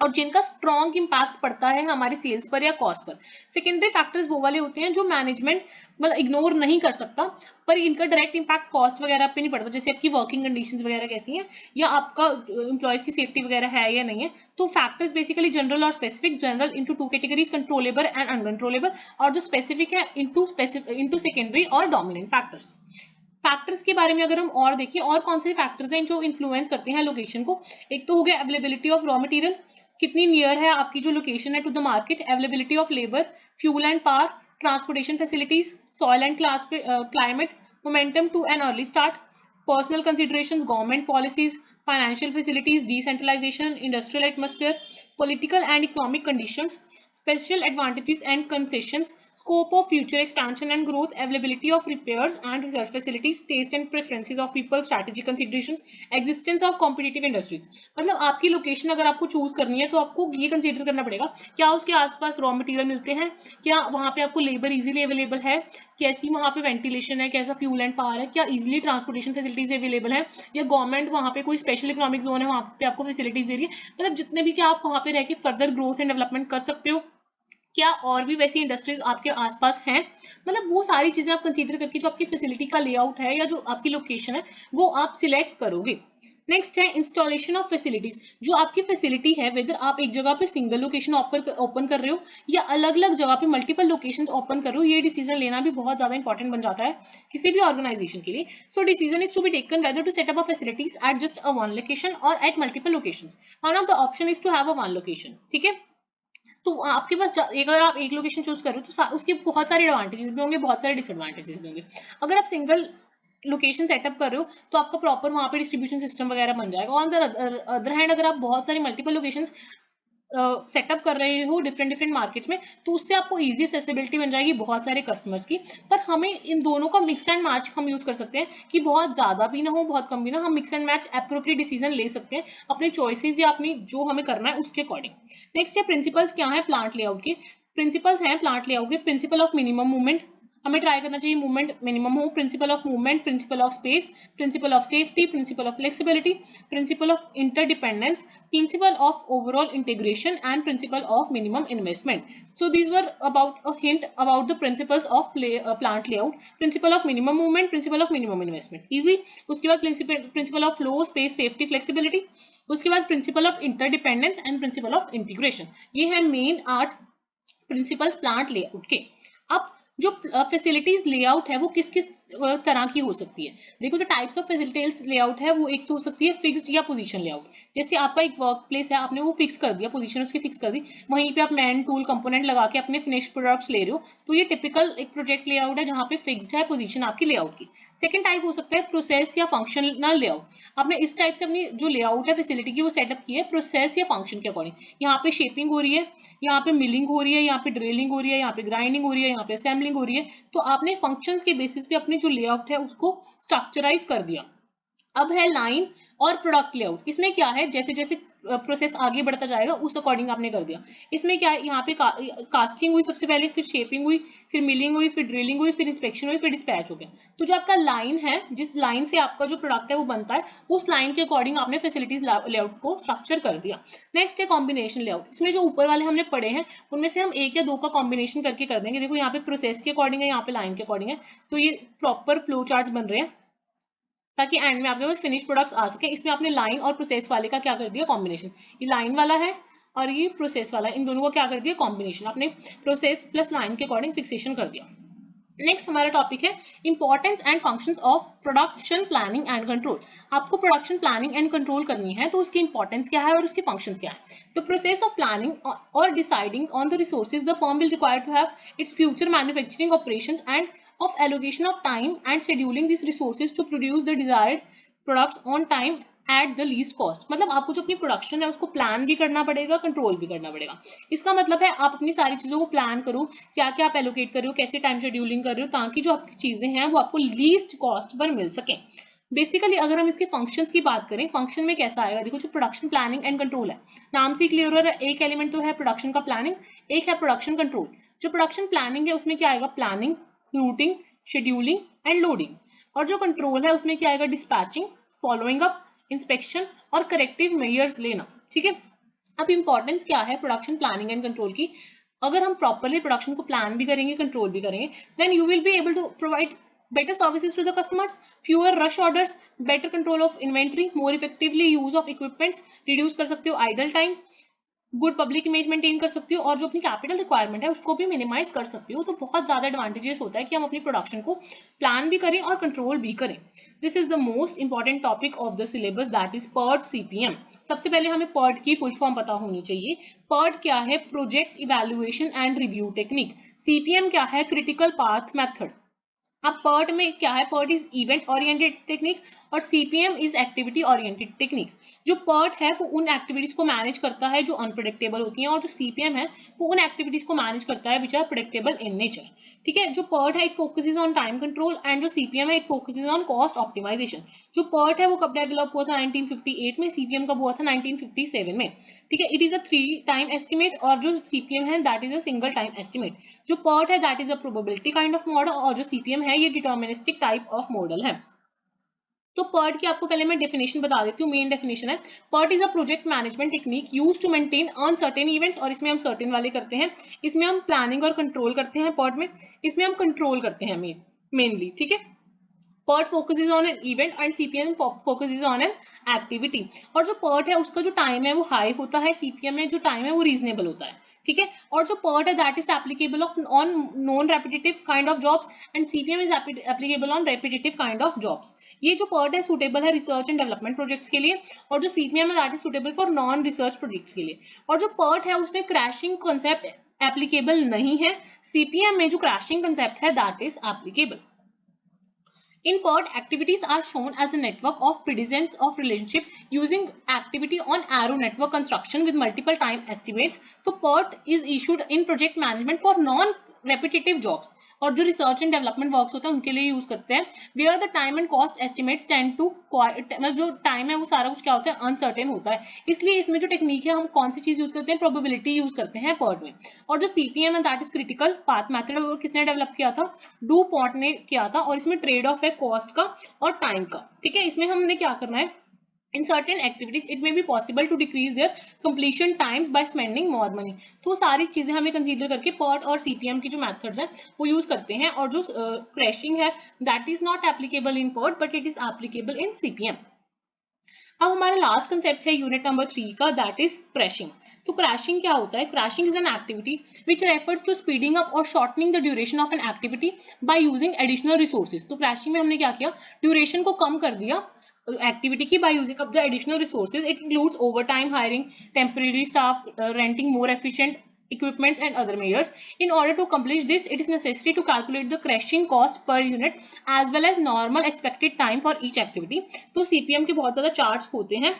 और जिनका स्ट्रॉन्ग इंपैक्ट पड़ता है हमारी सेल्स पर या कॉस्ट पर। सेकेंडरी फैक्टर्स वो वाले होते हैं जो मैनेजमेंट मतलब इग्नोर नहीं कर सकता, पर इनका डायरेक्ट इंपैक्ट कॉस्ट वगैरह पे नहीं पड़ता, जैसे आपकी वर्किंग कंडीशंस वगैरह कैसी हैं या आपका एम्प्लॉयज की सेफ्टी वगैरह है या नहीं है। तो फैक्टर्स बेसिकली जनरल और specific. General into 2 categories, controllable and uncontrollable, और जो स्पेसिफिक है इंटू सेकेंडरी और डोमिनेंट फैक्टर्स। फैक्टर्स के बारे में अगर हम और देखें, और कौन से फैक्टर्स हैं जो इन्फ्लुएंस करते हैं लोकेशन को? एक तो हो गया अवेलेबिलिटी ऑफ रॉ मटेरियल, कितनी नियर है आपकी जो लोकेशन है to the market, availability of labour, fuel and power, transportation facilities, soil and climate, momentum to an early start, personal considerations, government policies, financial facilities, decentralization, industrial atmosphere, political and economic conditions, special advantages and concessions, scope of future expansion and growth, availability of repairs and research facilities, taste and preferences of people, strategic considerations, existence of competitive industries। मतलब आपकी location अगर आपको choose करनी है तो आपको ये consider करना पड़ेगा, क्या उसके आसपास रॉ मटेरियल मिलते हैं, क्या वहाँ पे आपको लेबर इजीली अवेलेबल है, कैसी वहाँ पे वेंटिलेशन है, कैसा फ्यूल एंड पावर है, क्या इजीली ट्रांसपोर्टेशन फैसिलिटीज अवेलेबल है, या गवर्नमेंट वहाँ पे कोई स्पेशल इकोनॉमिक जोन है वहाँ पे आपको फैसिलिटीज दे रही है। मतलब जितने भी क्या आप वहाँ पे रह के फर्दर ग्रोथ एंड डेवलपमेंट कर सकते हो, क्या और भी वैसी इंडस्ट्रीज आपके आसपास हैं। मतलब वो सारी चीजें आप कंसीडर करके जो आपकी फैसिलिटी का लेआउट है या जो आपकी लोकेशन है वो आप सिलेक्ट करोगे। नेक्स्ट है इंस्टॉलेशन ऑफ फैसिलिटीज। जो आपकी फैसिलिटी है, वेदर आप एक जगह पे सिंगल लोकेशन ओपन कर रहे हो या अलग अलग जगह पे मल्टीपल लोकेशंस ओपन कर रहे हो, ये डिसीजन लेना भी बहुत ज्यादा इंपॉर्टेंट बन जाता है किसी भी ऑर्गेनाइजेशन के लिए। So decision is to be taken whether to set up a facilities at just a one location और at multiple locations. One of the option is to have a one location. ठीक है, तो आपके पास अगर आप एक लोकेशन चूज कर रहे हो तो उसके बहुत सारे एडवांटेजेस भी होंगे, बहुत सारे डिसएडवांटेजेस भी होंगे। अगर आप सिंगल लोकेशन सेटअप कर रहे हो तो आपका प्रॉपर वहां पे डिस्ट्रीब्यूशन सिस्टम वगैरह बन जाएगा। ऑन द अदर हैंड अगर आप बहुत सारी मल्टीपल लोकेशंस सेटअप कर रहे हो डिफरेंट मार्केट्स में, तो उससे आपको इजी एक्सेसिबिलिटी बन जाएगी बहुत सारे कस्टमर्स की। पर हमें इन दोनों का मिक्स एंड मैच हम यूज कर सकते हैं कि बहुत ज्यादा भी ना हो बहुत कम भी ना, हम mix and match appropriate decision ले सकते हैं अपने चॉइसेस या अपनी जो हमें करना है उसके अकॉर्डिंग। नेक्स्ट है प्रिंसिपल्स क्या है प्लांट लेआउट के। प्रिंसिपल्स हैं प्लांट लेआउट के, प्रिंसिपल ऑफ मिनिमम मूवमेंट, हमें ट्राई करना चाहिए मूवमेंट मिनिमम हो, principle of movement, principle of space, principle of safety, principle of flexibility, principle of interdependence, principle of overall integration and principle of minimum investment. So these were about a hint about the principles of plant layout. Principle of minimum movement, principle of minimum investment, easy. उसके बाद principle of flow, space, safety, flexibility. उसके बाद principle of interdependence and principle of integration. ये है main 8 principles plant layout के. अब जो facilities layout है वो किस किस तरह की हो सकती है. देखो जो टाइप्स ऑफ फैसिलिटीज लेआउट है वो एक तो हो सकती है फिक्स्ड या पोजीशन लेआउट. जैसे आपका एक वर्क प्लेस है, आपने वो फिक्स कर दिया, पोजीशन उसकी फिक्स कर दी, वहीं पे आप मैन टूल कंपोनेंट लगा के अपने फिनिश्ड प्रोडक्ट्स ले रहे हो, तो ये टिपिकल एक प्रोजेक्ट लेआउट है जहाँ पे फिक्स्ड है पोजीशन आपकी लेआउट की. सेकंड टाइप हो सकता है प्रोसेस या फंक्शनल लेआउट. आपने इस टाइप से अपनी जो लेआउट है फैसिलिटी की वो सेटअप की है प्रोसेस या फंक्शन के अकॉर्डिंग. यहाँ पे शेपिंग हो रही है, यहाँ पे मिलिंग हो रही है, यहाँ पे ड्रिलिंग हो रही है, यहाँ पे ग्राइंडिंग हो रही है, यहाँ पे असेंबलिंग हो रही है, तो आपने फंक्शंस के बेसिस पे अपनी जो लेआउट है उसको स्ट्रक्चराइज कर दिया. अब है लाइन और प्रोडक्ट लेआउट. इसमें क्या है, जैसे जैसे प्रोसेस आगे बढ़ता जाएगा उस अकॉर्डिंग आपने कर दिया. इसमें क्या है, यहाँ पे कास्टिंग हुई सबसे पहले, फिर शेपिंग हुई, फिर मिलिंग हुई, फिर ड्रिलिंग हुई, फिर इंस्पेक्शन हुई, फिर डिस्पैच हो गया. तो जो आपका लाइन है, जिस लाइन से आपका जो प्रोडक्ट है वो बनता है, उस लाइन के अकॉर्डिंग आपने फैसिलिटीज लेआउट को स्ट्रक्चर कर दिया. नेक्स्ट है कॉम्बिनेशन लेआउट. इसमें जो ऊपर वाले हमने पढ़े हैं उनमें से हम एक या दो का कॉम्बिनेशन करके कर देंगे. देखो यहाँ पे प्रोसेस के अकॉर्डिंग है, यहाँ पे लाइन के अकॉर्डिंग है, तो ये प्रॉपर फ्लो चार्ट बन रहे हैं ताकि एंड में आपके पास फिनिश प्रोडक्ट्स आ सके. इसमें आपने लाइन और प्रोसेस वाले का क्या कर दिया, कॉम्बिनेशन. ये लाइन वाला है और ये प्रोसेस वाला है, इन दोनों को क्या कर दिया, कॉम्बिनेशन. आपने प्रोसेस प्लस लाइन के अकॉर्डिंग फिक्सेशन कर दिया. नेक्स्ट हमारा टॉपिक है importance and functions of production planning and control. आपको प्रोडक्शन प्लानिंग एंड कंट्रोल करनी है तो उसकी इंपॉर्टेंस क्या है और उसके फंक्शंस क्या है. तो प्रोसेस ऑफ प्लानिंग और deciding on the resources the firm will require to have its future manufacturing operations and of allocation of time and scheduling these resources to produce the desired products on time at the least cost. मतलब आपको जो अपनी production है उसको plan भी करना पड़ेगा, control भी करना पड़ेगा. इसका मतलब है आप अपनी सारी चीजों को प्लान करो, क्या क्या आप एलोकेट कर रहे हो, कैसे टाइम शेड्यूलिंग कर रहे हो, ताकि जो आपकी चीजें हैं वो आपको लीस्ट कॉस्ट पर मिल सके. बेसिकली अगर हम इसके फंक्शंस की बात करें, फंक्शन में कैसा आएगा, देखो जो प्रोडक्शन प्लानिंग एंड कंट्रोल है, नाम से क्लियर हो रहा है, एक एलिमेंट तो है प्रोडक्शन का प्लानिंग, एक है प्रोडक्शन कंट्रोल. जो प्रोडक्शन प्लानिंग है उसमें क्या आएगा, planning, routing, scheduling and loading. और जो कंट्रोल है उसमें क्या आएगा, डिस्पैचिंग, फॉलोइंग अप, इंस्पेक्शन और करेक्टिव मेजर्स लेना. ठीक है. अब इंपॉर्टेंस क्या है प्रोडक्शन प्लानिंग एंड कंट्रोल की. अगर हम प्रॉपरली प्रोडक्शन को प्लान भी करेंगे, कंट्रोल भी करेंगे, then you will be able to provide better services to the customers, fewer rush orders, better control of inventory, more effectively use of equipments, reduce कर सकते हो idle time, good public image maintain कर सकती हो, और जो अपनी capital requirement है उसको भी मिनिमाइज कर सकती हो. तो बहुत ज्यादा एडवांटेजेस होता है कि हम अपनी प्रोडक्शन को प्लान भी करें और कंट्रोल भी करें. This is the most important topic of the syllabus, that is PERT CPM. सबसे पहले हमें PERT की फुल फॉर्म पता होनी चाहिए. PERT क्या है, project evaluation and review technique. CPM क्या है, क्रिटिकल पाथ मेथड. अब PERT में क्या है, PERT is event oriented technique और CPM is activity oriented technique. जो PERT है वो उन एक्टिविटीज को मैनेज करता है जो अनप्रेडिक्टेबल होती हैं, और जो CPM है वो उन एक्टिविटीज को मैनेज करता है which are predictable in nature. ठीक है. जो PERT है it focuses on time control and जो CPM है it focuses on cost optimization. जो PERT है वो कब डेवलप हुआ था, 1958 में. CPM कब हुआ था, 1957 में. ठीक है. It is a 3 time estimate और जो CPM है that is a single time estimate. जो PERT है that is a probability kind of model और जो CPM है ये डिटर्मिनिस्टिक टाइप ऑफ मॉडल है. तो PERT की आपको पहले मैं डेफिनेशन बता देती हूँ. मेन डेफिनेशन है, PERT is a project management technique used to maintain on certain events. और इसमें हम सर्टेन वाले करते हैं, इसमें हम प्लानिंग और कंट्रोल करते हैं. PERT में इसमें हम कंट्रोल करते हैं मेनली. ठीक है. PERT focuses on an event and CPM focuses on an activity. और जो PERT है उसका जो टाइम है वो हाई होता है, CPM में जो टाइम है वो रीजनेबल होता है. ठीक है. और जो PERT है that is applicable on non repetitive kind of jobs and CPM is applicable on repetitive kind of jobs. ये जो PERT है सुटेबल है रिसर्च एंड डेवलपमेंट प्रोजेक्ट्स के लिए, और जो CPM है that is suitable for non research projects के लिए. और जो PERT है उसमें क्रैशिंग कॉन्सेप्ट एप्लीकेबल नहीं है. CPM में जो क्रैशिंग कॉन्सेप्ट है that is applicable. In PERT, activities are shown as a network of precedence of relationship using activity on arrow network construction with multiple time estimates. So PERT is issued in project management for repetitive jobs, और जो research and development works होते हैं उनके लिए use करते हैं। Where the time and cost estimates tend to, मतलब जो टाइम है वो सारा कुछ क्या होता है, अनसर्टेन होता है, इसलिए इसमें जो टेक्निक है हम कौन सी चीज यूज करते हैं, प्रोबेबिलिटी यूज करते हैं PERT में। और जो CPM है that is critical path method, और किसने डेवलप किया था, डू पॉट ने किया था, और इसमें ट्रेड ऑफ है कॉस्ट का और टाइम का, ठीक है। इसमें हमने क्या करना है, in certain activities it may be possible to decrease their completion times by spending more money। तो सारी चीजें हमें कंसीडर करके PERT और CPM की जो मेथड्स हैं वो यूज करते हैं, और जो क्रैशिंग है that is not applicable in PERT but it is applicable in CPM। अब हमारा लास्ट कंसेप्ट है यूनिट नंबर 3 का, दैट इज क्रैशिंग। तो क्रैशिंग क्या होता है, crashing is an activity which refers to speeding up और shortening the duration of an activity by using additional resources. तो क्रैशिंग में हमने क्या किया, ड्यूरेशन को कम कर दिया activity की by using up the additional resources. It includes overtime, hiring temporary staff, renting more efficient equipments and other measures. In order to accomplish this, it is necessary to calculate the crashing cost per unit as well as normal expected time for each activity. तो CPM के बहुत ज़्यादा charts होते हैं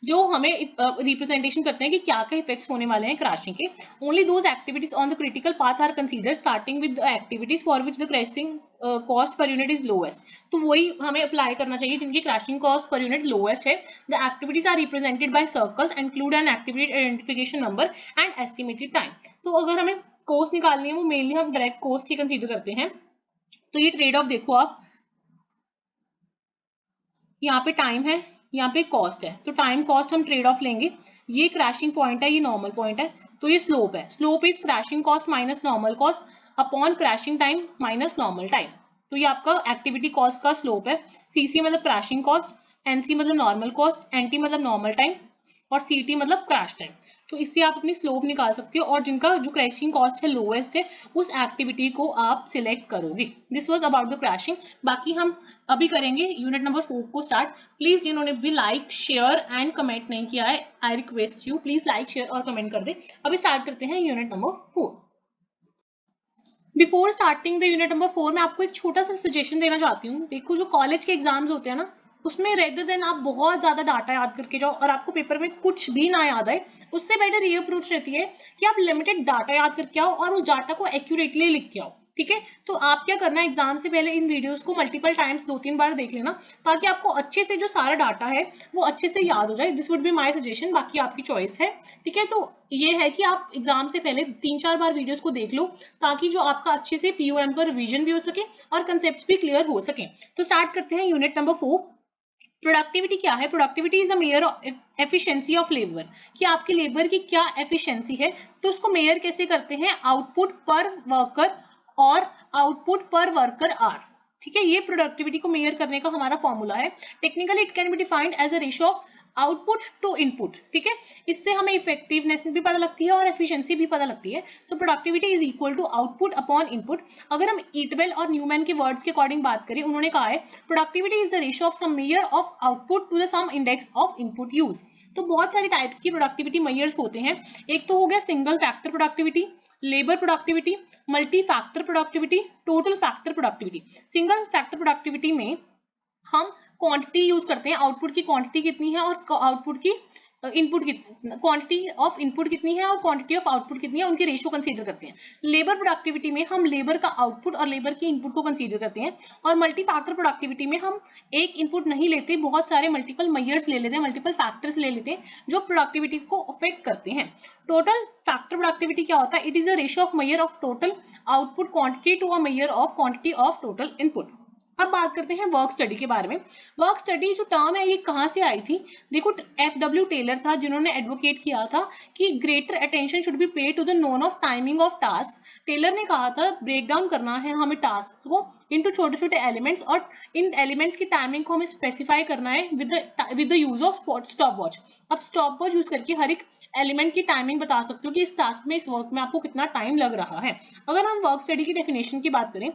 जो हमें representation करते हैं कि क्या क्या इफेक्ट्स होने वाले हैं क्रैशिंग के। Only those activities on the critical path are considered starting with activities for which the crashing cost per unit is lowest. तो वही हमें अप्लाई करना चाहिए जिनकी crashing cost per unit lowest है। The activities are represented by circles, include an activity identification number and estimated time. तो अगर हमें कॉस्ट निकालनी है वो मेनली हम डायरेक्ट कॉस्ट ही कंसीडर करते हैं। तो ये ट्रेड ऑफ देखो आप, यहाँ पे टाइम है, यहाँ पे कॉस्ट है, तो टाइम कॉस्ट हम ट्रेड ऑफ लेंगे। ये क्रैशिंग पॉइंट है, ये नॉर्मल पॉइंट है, तो ये स्लोप है। Slope is crashing cost minus normal cost upon crashing time minus normal time. तो ये आपका एक्टिविटी कॉस्ट का स्लोप है। CC मतलब क्रैशिंग कॉस्ट, NC मतलब नॉर्मल कॉस्ट, NT मतलब नॉर्मल टाइम, और CT मतलब क्रैश टाइम। तो इससे आप अपनी स्लोप निकाल सकते हो, और जिनका जो क्रैशिंग कॉस्ट है लोएस्ट है उस एक्टिविटी को आप सिलेक्ट करोगे। This was about the crashing. बाकी हम अभी करेंगे यूनिट नंबर 4 को स्टार्ट। प्लीज जिन्होंने भी लाइक शेयर एंड कमेंट नहीं किया है, I request you please like share और कमेंट कर दे। अभी स्टार्ट करते हैं unit number 4। Before starting the unit number 4 मैं आपको एक छोटा सा सजेशन देना चाहती हूँ। देखो जो कॉलेज के एग्जाम्स होते हैं ना, उसमें रेदर देन आप बहुत ज्यादा डाटा याद करके जाओ और आपको पेपर में कुछ भी ना याद आए, उससे बेटर ये अप्रोच रहती है कि आप लिमिटेड डाटा याद करके आओ और उस डाटा को एक्यूरेटली लिख के आओ, ठीक है। तो आप क्या करना है, एग्जाम से पहले इन वीडियोस को मल्टीपल टाइम्स 2-3 बार देख लेना, ताकि आपको अच्छे से जो सारा डाटा है वो अच्छे से याद हो जाए। This would be my suggestion, बाकी आपकी चॉइस है, ठीक है। तो ये है कि आप एग्जाम से पहले 3-4 बार वीडियोस को देख लो, ताकि जो आपका अच्छे से POM का रिवीजन भी हो सके और कंसेप्ट्स भी क्लियर हो सके। तो स्टार्ट करते हैं यूनिट नंबर 4। प्रोडक्टिविटी क्या है, productivity is a mayor efficiency of labour, कि आपके लेबर की क्या एफिशिएंसी है। तो उसको मेयर कैसे करते हैं, आउटपुट पर वर्कर और आउटपुट पर वर्कर आर, ठीक है। ये प्रोडक्टिविटी को मेयर करने का हमारा फॉर्मूला है। Technically it can be defined as a ratio of output to input, ठीक है। इससे हमें इफेक्टिवनेस भी पता लगती है और एफिशिएंसी भी पता लगती है। तो productivity is equal to output upon input. अगर हम ईटवेल और न्यूमैन के वर्ड्स के अकॉर्डिंग बात करें, उन्होंने कहा है productivity is the ratio of some measure of output to the some index of input use. तो बहुत सारे टाइप्स की प्रोडक्टिविटी मेजर्स होते हैं। एक तो हो गया single factor productivity, labour productivity, multi factor productivity, total factor productivity. Single factor productivity में हम क्वांटिटी यूज करते हैं, आउटपुट की क्वांटिटी कितनी है और आउटपुट की इनपुट कितनी, क्वांटिटी ऑफ इनपुट कितनी है और क्वांटिटी ऑफ आउटपुट कितनी है, उनके रेशियो कंसीडर करते हैं। लेबर प्रोडक्टिविटी में हम लेबर का आउटपुट और लेबर की इनपुट को कंसीडर करते हैं। और मल्टी फैक्टर प्रोडक्टिविटी में हम एक इनपुट नहीं लेते, बहुत सारे मल्टीपल मेजर्स ले लेते हैं, मल्टीपल फैक्टर्स ले लेते हैं जो प्रोडक्टिविटी को अफेक्ट करते हैं। टोटल फैक्टर प्रोडक्टिविटी क्या होता है, it is a ratio of measure of total output quantity to a measure of quantity of total input. अब बात करते हैं वर्क स्टडी के बारे में। वर्क स्टडी जो टर्म है ये कहाँ से आई थी, देखो FW टेलर था जिन्होंने एडवोकेट किया था कि greater attention should be paid to the known of timing of task. Taylor ने कहा था ब्रेक डाउन करना है हमें टास्क को इनटू छोटे छोटे एलिमेंट्स, और इन एलिमेंट्स की टाइमिंग को हमें स्पेसिफाई करना है with the use of stop watch. अब स्टॉप वॉच यूज करके हर एक एलिमेंट की टाइमिंग बता सकते हो कि इस टास्क में, इस वर्क में आपको कितना टाइम लग रहा है। अगर हम वर्क स्टडी की डेफिनेशन की बात करें,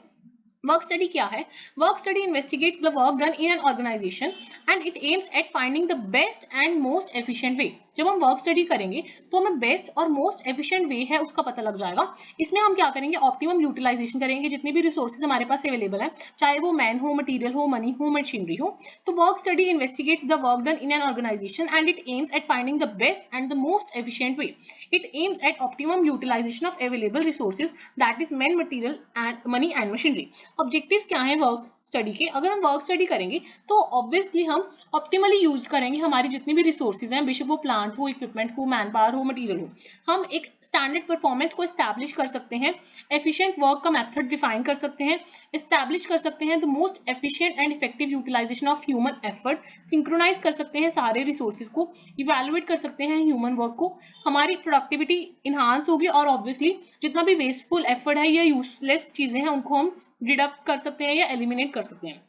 वर्क स्टडी क्या है, work study investigates the work done in an organization and it aims at finding the best and most efficient way जब हम वर्क स्टडी करेंगे तो हमें बेस्ट और मोस्ट एफिशिएंट वे है उसका पता लग जाएगा। इसमें हम क्या करेंगे, ऑप्टिमम यूटिलाइजेशन करेंगे जितने भी रिसोर्सेज हमारे पास अवेलेबल है, चाहे वो मैन हो, मटीरियल हो, मनी हो, मशीनरी हो। तो work study investigates the work done in an organization and it aims at finding the best and the most efficient way. It aims at optimum utilization of available resources, that is man, material and money and machinery. Objectives क्या है work study के? अगर हम work study करेंगे तो obviously हम optimally use करेंगे हमारी जितनी भी रिसोर्सेज हैं, बेशक वो प्लांट हो, इक्विपमेंट हो, मैन पावर हो, मटीरियल हो। हम एक स्टैंडर्ड परफॉर्मेंस को एस्टैब्लिश कर सकते हैं, एफिशिएंट वर्क का मेथड डिफाइन कर सकते हैं, एस्टैब्लिश कर सकते हैं the most efficient and effective utilization of human effort, synchronize कर सकते हैं सारे रिसोर्सेज को, इवैल्यूएट कर सकते हैं ह्यूमन वर्क को, हमारी प्रोडक्टिविटी इनहांस होगी और ऑब्वियसली जितना भी वेस्टफुल एफर्ट है या यूजलेस चीजें हैं उनको हम डिडक्ट कर सकते हैं या एलिमिनेट कर सकते हैं।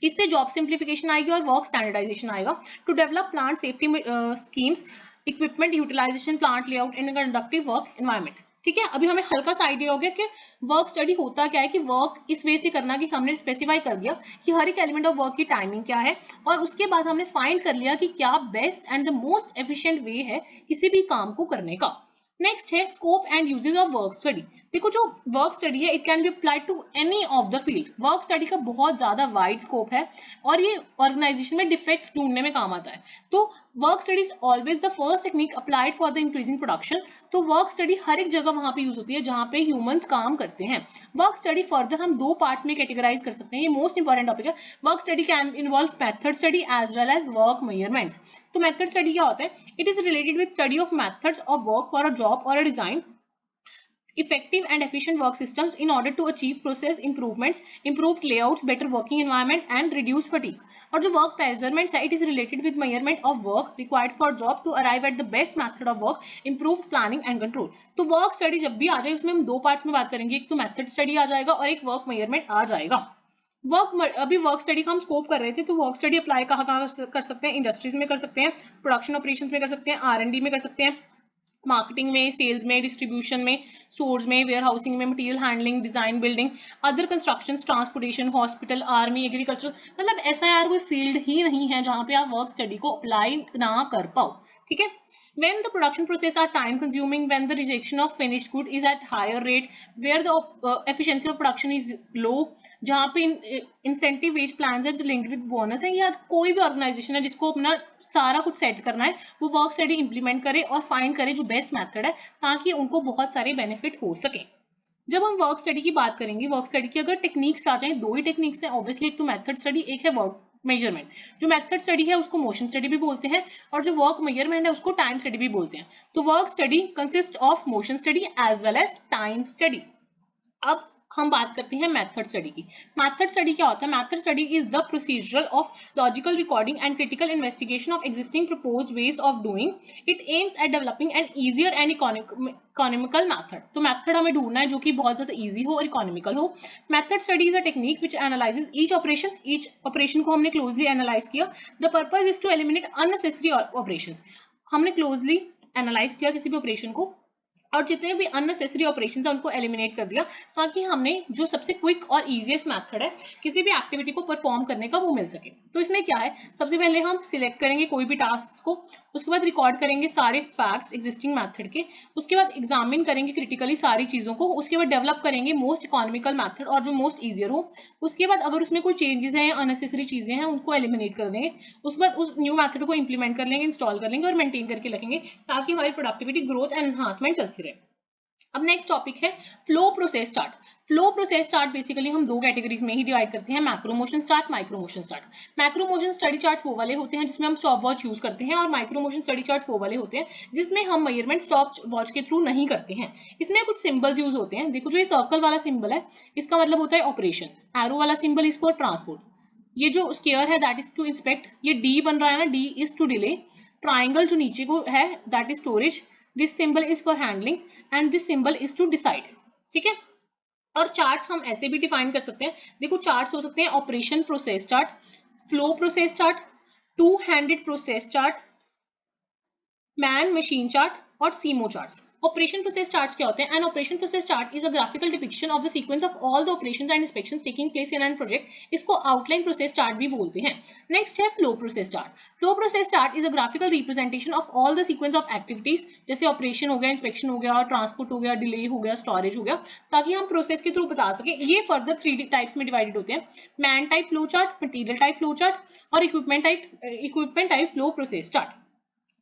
इससे जॉब सिंप्लीफिकेशन आएगी और वर्क स्टैंडर्डाइजेशन आएगा। To develop plant safety schemes, equipment utilization, plant layout in conductive work environment. ठीक है, अभी हमें हल्का सा आइडिया हो गया कि वर्क स्टडी होता क्या है, कि वर्क इस वे से करना कि हमने स्पेसिफाई कर दिया कि हर एक एलिमेंट ऑफ वर्क की टाइमिंग क्या है, और उसके बाद हमने फाइंड कर लिया कि क्या best and the most efficient way है किसी भी काम को करने का। नेक्स्ट है scope and uses of work study. देखो जो वर्क स्टडी है it can be applied to any of the field. Work study का बहुत ज्यादा वाइड स्कोप है और ये ऑर्गेनाइजेशन में डिफेक्ट्स ढूंढने में काम आता है। तो work study is always the first technique applied for the increasing production. तो वर्क स्टडी हर एक जगह वहां पे यूज होती है जहां पे ह्यूमंस काम करते हैं। वर्क स्टडी फर्दर हम दो पार्ट्स में कैटेगराइज कर सकते हैं, ये मोस्ट इंपॉर्टेंट टॉपिक है। Work study can involve method study as well as work measurements. तो मेथड स्टडी क्या होता है? It is related with study of methods of work for a job और a design effective and efficient work systems in order to achieve process improvements, improved layouts, better working environment and reduce fatigue. और जो work measurements है, it is related with measurement of work required for job to arrive at the best method of work, improved planning and control. तो work study जब भी आ जाए उसमें हम दो पार्ट्स में बात करेंगे, एक तो method study आ जाएगा और एक work measurement आ जाएगा। अभी वर्क स्टडी का हम स्कोप कर रहे थे, तो वर्क स्टडी अप्लाई कहाँ कहाँ कर सकते हैं? इंडस्ट्रीज में कर सकते हैं, प्रोडक्शन ऑपरेशंस में कर सकते हैं, R&D में कर सकते हैं, मार्केटिंग में, सेल्स में, डिस्ट्रीब्यूशन में, स्टोर्स में, वेयर हाउसिंग में, material handling, design, building, other construction, transportation, hospital, army, agriculture. मतलब ऐसा यार कोई फील्ड ही नहीं है जहां पे आप वर्क स्टडी को अप्लाई ना कर पाओ। ठीक है, when the production process are time consuming, when the rejection of finished good is at higher rate, where the efficiency of production is low, जहाँ पे incentive wage plans है जो linked with bonus है, या कोई भी ऑर्गेनाइजेशन है जिसको अपना सारा कुछ सेट करना है, वो वर्क स्टडी इंप्लीमेंट करे और फाइंड करे जो बेस्ट मेथड है ताकि उनको बहुत सारे बेनिफिट हो सके। जब हम वर्क स्टडी की बात करेंगे, वर्क स्टडी की अगर टेक्निक्स आ जाए, दो ही टेक्निक्स है ऑब्वियसली, एक तो मेथड स्टडी, एक है वर्क मेजरमेंट। जो मेथड स्टडी है उसको मोशन स्टडी भी बोलते हैं और जो वर्क मेजरमेंट है उसको टाइम स्टडी भी बोलते हैं। तो work study consist of motion study as well as time study. अब हम बात करते हैं मेथड स्टडी की। मेथड स्टडी क्या होता है? Method study is the procedural of logical recording and critical investigation of existing proposed ways of doing. It aims at developing an easier and economical method. तो मेथड हमें ढूंढना है जो कि बहुत ज्यादा इजी हो और इकोनॉमिकल हो। Method study is a technique which analyzes each operation को हमने क्लोजली एनालाइज किया। The purpose is to eliminate unnecessary operations. हमने क्लोजली एनालाइज किया किसी भी ऑपरेशन को और जितने भी अननेसेसरी ऑपरेशंस है उनको एलिमिनेट कर दिया ताकि हमने जो सबसे क्विक और इजीएस्ट मेथड है किसी भी एक्टिविटी को परफॉर्म करने का वो मिल सके। तो इसमें क्या है, सबसे पहले हम सिलेक्ट करेंगे कोई भी टास्क को, उसके बाद रिकॉर्ड करेंगे सारे फैक्ट्स एग्जिस्टिंग मेथड के, उसके बाद एग्जामिन करेंगे क्रिटिकली सारी चीजों को, उसके बाद डेवलप करेंगे मोस्ट इकोनॉमिकल मेथड और जो मोस्ट ईजियर हो। उसके बाद अगर उसमें कोई चेंजेस हैं या अननेसेसरी चीजें हैं उनको एलिमिनेट कर देंगे। उसके बाद उस न्यू मेथड को इंप्लीमेंट कर लेंगे, इंस्टॉल कर लेंगे और मेंटेन करके रखेंगे ताकि हमारी प्रोडक्टिविटी ग्रोथ एंड एनहांसमेंट चलती रहे। अब नेक्स्ट टॉपिक है flow process start. Flow process start basically हम दो कैटेगरीज में ही डिवाइड करते हैं, macro motion start, micro motion start. Macro motion study charts वो वाले होते हैं जिसमें हम स्टॉप वॉच यूज करते हैं और माइक्रो मोशन स्टडी चार्ट्स वो वाले होते हैं जिसमें हम मेजरमेंट स्टॉप वॉच के थ्रू नहीं करते हैं। इसमें कुछ सिंबल्स यूज होते हैं। देखो जो ये सर्कल वाला सिंबल है इसका मतलब होता है ऑपरेशन, एरो वाला सिंबल इज फॉर ट्रांसपोर्ट, ये जो स्क्वायर है दैट इज टू इंस्पेक्ट, ये डी बन रहा है ना, D is to delay, triangle जो नीचे को है that is storage, this symbol is for handling and this symbol is to decide. ठीक है, और चार्ट्स हम ऐसे भी डिफाइन कर सकते हैं। देखो चार्ट्स हो सकते हैं operation process chart, flow process chart, two handed process chart, man machine chart और SIMO charts. Operation process charts क्या होते हैं? An operation process chart is a graphical depiction of the sequence of all the operations and inspections taking place in an project. इसको outline process chart भी बोलते हैं। Next है flow process chart. Flow process chart is a graphical representation of all the sequence of activities, जैसे operation हो गया, inspection हो गया, ट्रांसपोर्ट हो गया, डिले हो गया, स्टोरेज हो गया, ताकि हम प्रोसेस के थ्रू बता सके। ये फर्दर 3 टाइप्स में डिवाइडेड होते हैं, man type flow chart, material type flow chart और equipment type flow process chart.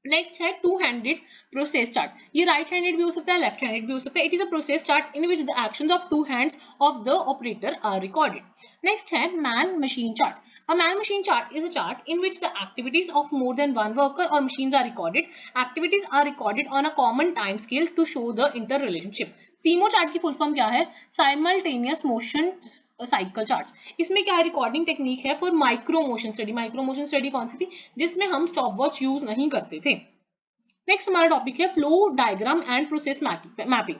Next है टू हैंडेड प्रोसेस चार्ट। ये राइट हैंडेड भी हो सकता है, लेफ्ट हैंडेड भी हो सकता है। It is a process chart in which the actions of two hands of the operator are recorded. Next है man machine chart. A man machine chart is a chart in which the activities of more than one worker or machines are recorded. Activities are recorded on a common time scale to show the interrelationship. SIMO chart की full form क्या है? Simultaneous motion cycle charts. इसमें क्या है? Recording technique है for micro motion study. Micro motion study कौन सी थी? जिसमें हम स्टॉप वॉच यूज नहीं करते थे। नेक्स्ट हमारा टॉपिक है flow diagram and process mapping.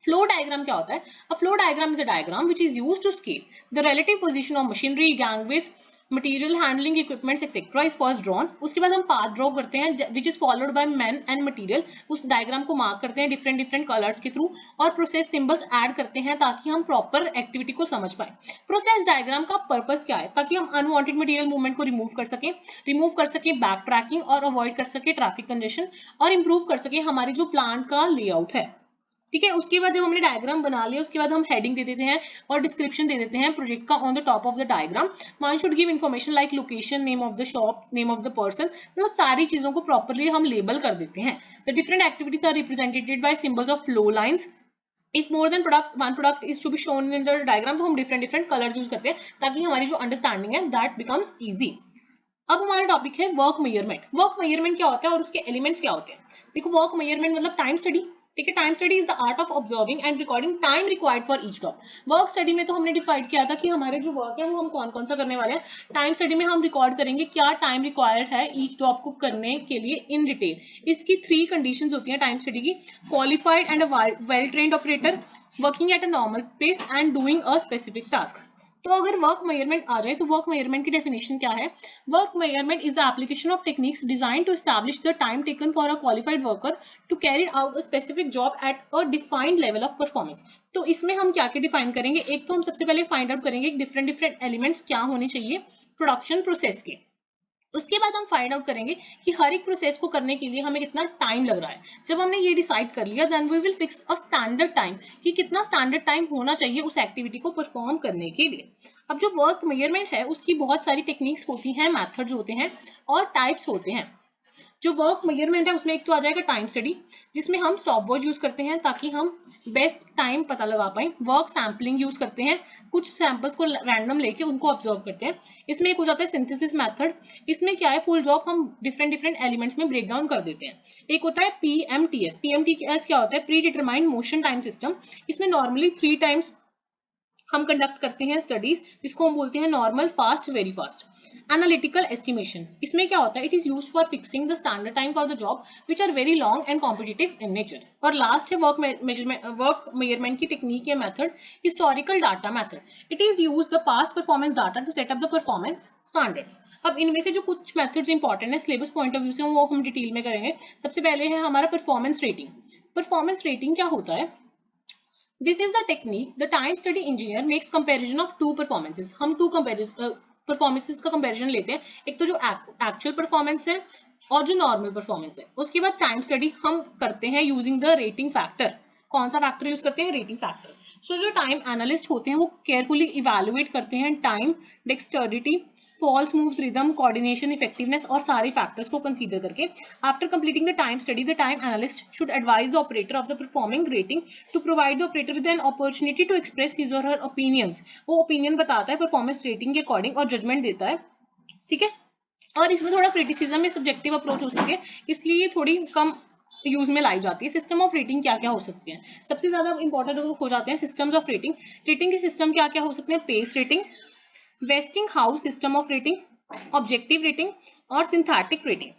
Flow diagram क्या होता है? A flow diagram is a diagram which is used to scale the relative position of machinery, gangways, material handling equipments etcetera is first drawn. उसके बाद हम path draw करते हैं which is followed by man and material. उस diagram को mark करते हैं different colours के थ्रू और प्रोसेस सिंबल्स ऐड करते हैं ताकि हम प्रॉपर एक्टिविटी को समझ पाए। प्रोसेस डायग्राम का पर्पस क्या है? ताकि हम अनवांटेड मटेरियल मूवमेंट को रिमूव कर सके बैक ट्रैकिंग और अवॉइड कर सके ट्रैफिक कंजेशन और इंप्रूव कर सके हमारी जो प्लांट का लेआउट है। ठीक है, उसके बाद जब हमने डायग्राम बना लिया उसके बाद हम हेडिंग दे देते हैं और डिस्क्रिप्शन दे देते हैं प्रोजेक्ट का on the top of the diagram. One should give information like location, name of the shop, name of the person, मतलब सारी चीजों को प्रॉपरली हम लेबल कर देते हैं। The different activities are represented by symbols of flow lines. If more than one product is to be shown in the diagram, तो हम डिफरेंट कलर्स यूज करते हैं ताकि हमारी जो अंडरस्टैंडिंग है दैट बिकम्स ईजी। अब हमारा टॉपिक है वर्क मेजरमेंट। वर्क मेजरमेंट क्या होता है और उसके एलिमेंट्स क्या होते हैं? देखो, वर्क मेजरमेंट मतलब टाइम स्टडी। ठीक है, time study is the art of observing and recording time required for each job. Work study में तो हमने डिफाइड किया था कि हमारे जो वर्क है वो हम कौन कौन सा करने वाले हैं। टाइम स्टडी में हम रिकॉर्ड करेंगे क्या टाइम रिक्वायर्ड है ईच जॉब को करने के लिए इन डिटेल। इसकी 3 कंडीशंस होती हैं टाइम स्टडी की: qualified and a well trained operator, working at a normal pace and doing a specific task. तो अगर वर्क मेजरमेंट आ जाए तो वर्क मेजरमेंट की डेफिनेशन क्या है? Work measurement is the application of techniques designed to establish the time taken for a qualified worker to carry out a specific job at a defined level of performance. तो इसमें हम क्या क्या define करेंगे? एक तो हम सबसे पहले फाइंड आउट करेंगे डिफरेंट एलिमेंट्स क्या होने चाहिए प्रोडक्शन प्रोसेस के। उसके बाद हम फाइंड आउट करेंगे कि हर एक प्रोसेस को करने के लिए हमें कितना टाइम लग रहा है। जब हमने ये डिसाइड कर लिया then we will fix a standard time कि कितना स्टैंडर्ड टाइम होना चाहिए उस एक्टिविटी को परफॉर्म करने के लिए। अब जो वर्क मेजरमेंट है उसकी बहुत सारी टेक्निक्स होती हैं, मेथड्स होते हैं और टाइप्स होते हैं। जो वर्क मेजरमेंट है उसमें एक तो आ जाएगा टाइम स्टडी, जिसमें हम स्टॉप वॉच यूज करते हैं ताकि हम बेस्ट टाइम पता लगा पाए। वर्क सैम्पलिंग यूज करते हैं, कुछ सैंपल्स को रैंडम लेके उनको ऑब्जर्व करते हैं। इसमें एक हो जाता है सिंथेसिस मेथड। इसमें क्या है, फुल जॉब हम डिफरेंट एलिमेंट्स में ब्रेक डाउन कर देते हैं। एक होता है पीएमटीएस। पीएमटीएस क्या होता है? Pre determined motion time system. इसमें नॉर्मली 3 टाइम्स हम कंडक्ट करते हैं स्टडीज, जिसको हम बोलते हैं normal, fast, very fast. Analytical estimation, इसमें क्या होता है? It is used for fixing the standard time for the job which are very long and competitive in nature. और लास्ट है वर्क मेजरमेंट की टेक्निक या method, historical data method. It is use the past performance data to set up the performance standards. अब इनमें से जो कुछ methods important है सिलेबस पॉइंट ऑफ व्यू से वो हम डिटेल में करेंगे। सबसे पहले है हमारा परफॉर्मेंस रेटिंग। परफॉर्मेंस रेटिंग क्या होता है? This is the technique the time study engineer makes comparison of two performances. हम two performances का comparison लेते हैं, एक तो जो actual performance है और जो normal performance है। उसके बाद time study हम करते हैं using the rating factor। कौन सा फैक्टर यूज करते हैं? Rating factor. सो जो टाइम एनालिस्ट होते हैं वो केयरफुली इवेलुएट करते हैं time, dexterity, false moves, rhythm, coordination, effectiveness और सारे फैक्टर्स को कंसीडर करके after completing the time study the time analyst should advise the operator of the performing rating to provide the operator with an opportunity to express his or her opinions. वो opinion बताता है performance rating के according और judgment देता है। ठीक है, और इसमें थोड़ा क्रिटिसिज्म में सब्जेक्टिव अप्रोच हो सके इसलिए थोड़ी कम यूज में लाई जाती है। सिस्टम ऑफ रेटिंग क्या क्या हो सकती है? सबसे ज्यादा इंपॉर्टेंट हो जाते हैं सिस्टम्स ऑफ रेटिंग। रेटिंग के सिस्टम क्या क्या हो सकते हैं? Pace rating, Westinghouse system of rating, objective rating और सिंथेटिक रेटिंग।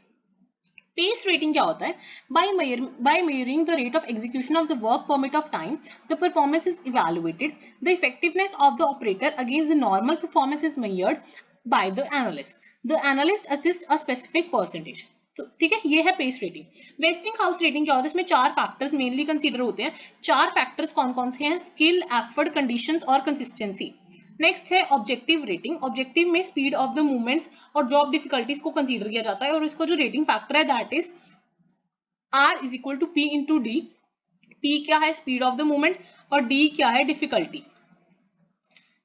पेस रेटिंग क्या होता है? by measuring the rate of execution of the work per minute of time, the performance is evaluated. The effectiveness of the operator against the normal performance is measured by the analyst. The analyst assists a specific percentage. तो ठीक है, ये है pace rating. Westinghouse rating क्या होता है, इसमें 4 factors mainly consider होते हैं। 4 फैक्टर्स कौन कौन से हैं, स्किल, एफर्ट, कंडीशंस और कंसिस्टेंसी। नेक्स्ट है ऑब्जेक्टिव रेटिंग। ऑब्जेक्टिव में स्पीड ऑफ द मूवमेंट्स और जॉब डिफिकल्टीज को कंसीडर किया जाता है, और इसको जो रेटिंग फैक्टर है that is R is equal to P into D. P क्या है, स्पीड ऑफ द मूवमेंट, और D क्या है, डिफिकल्टी।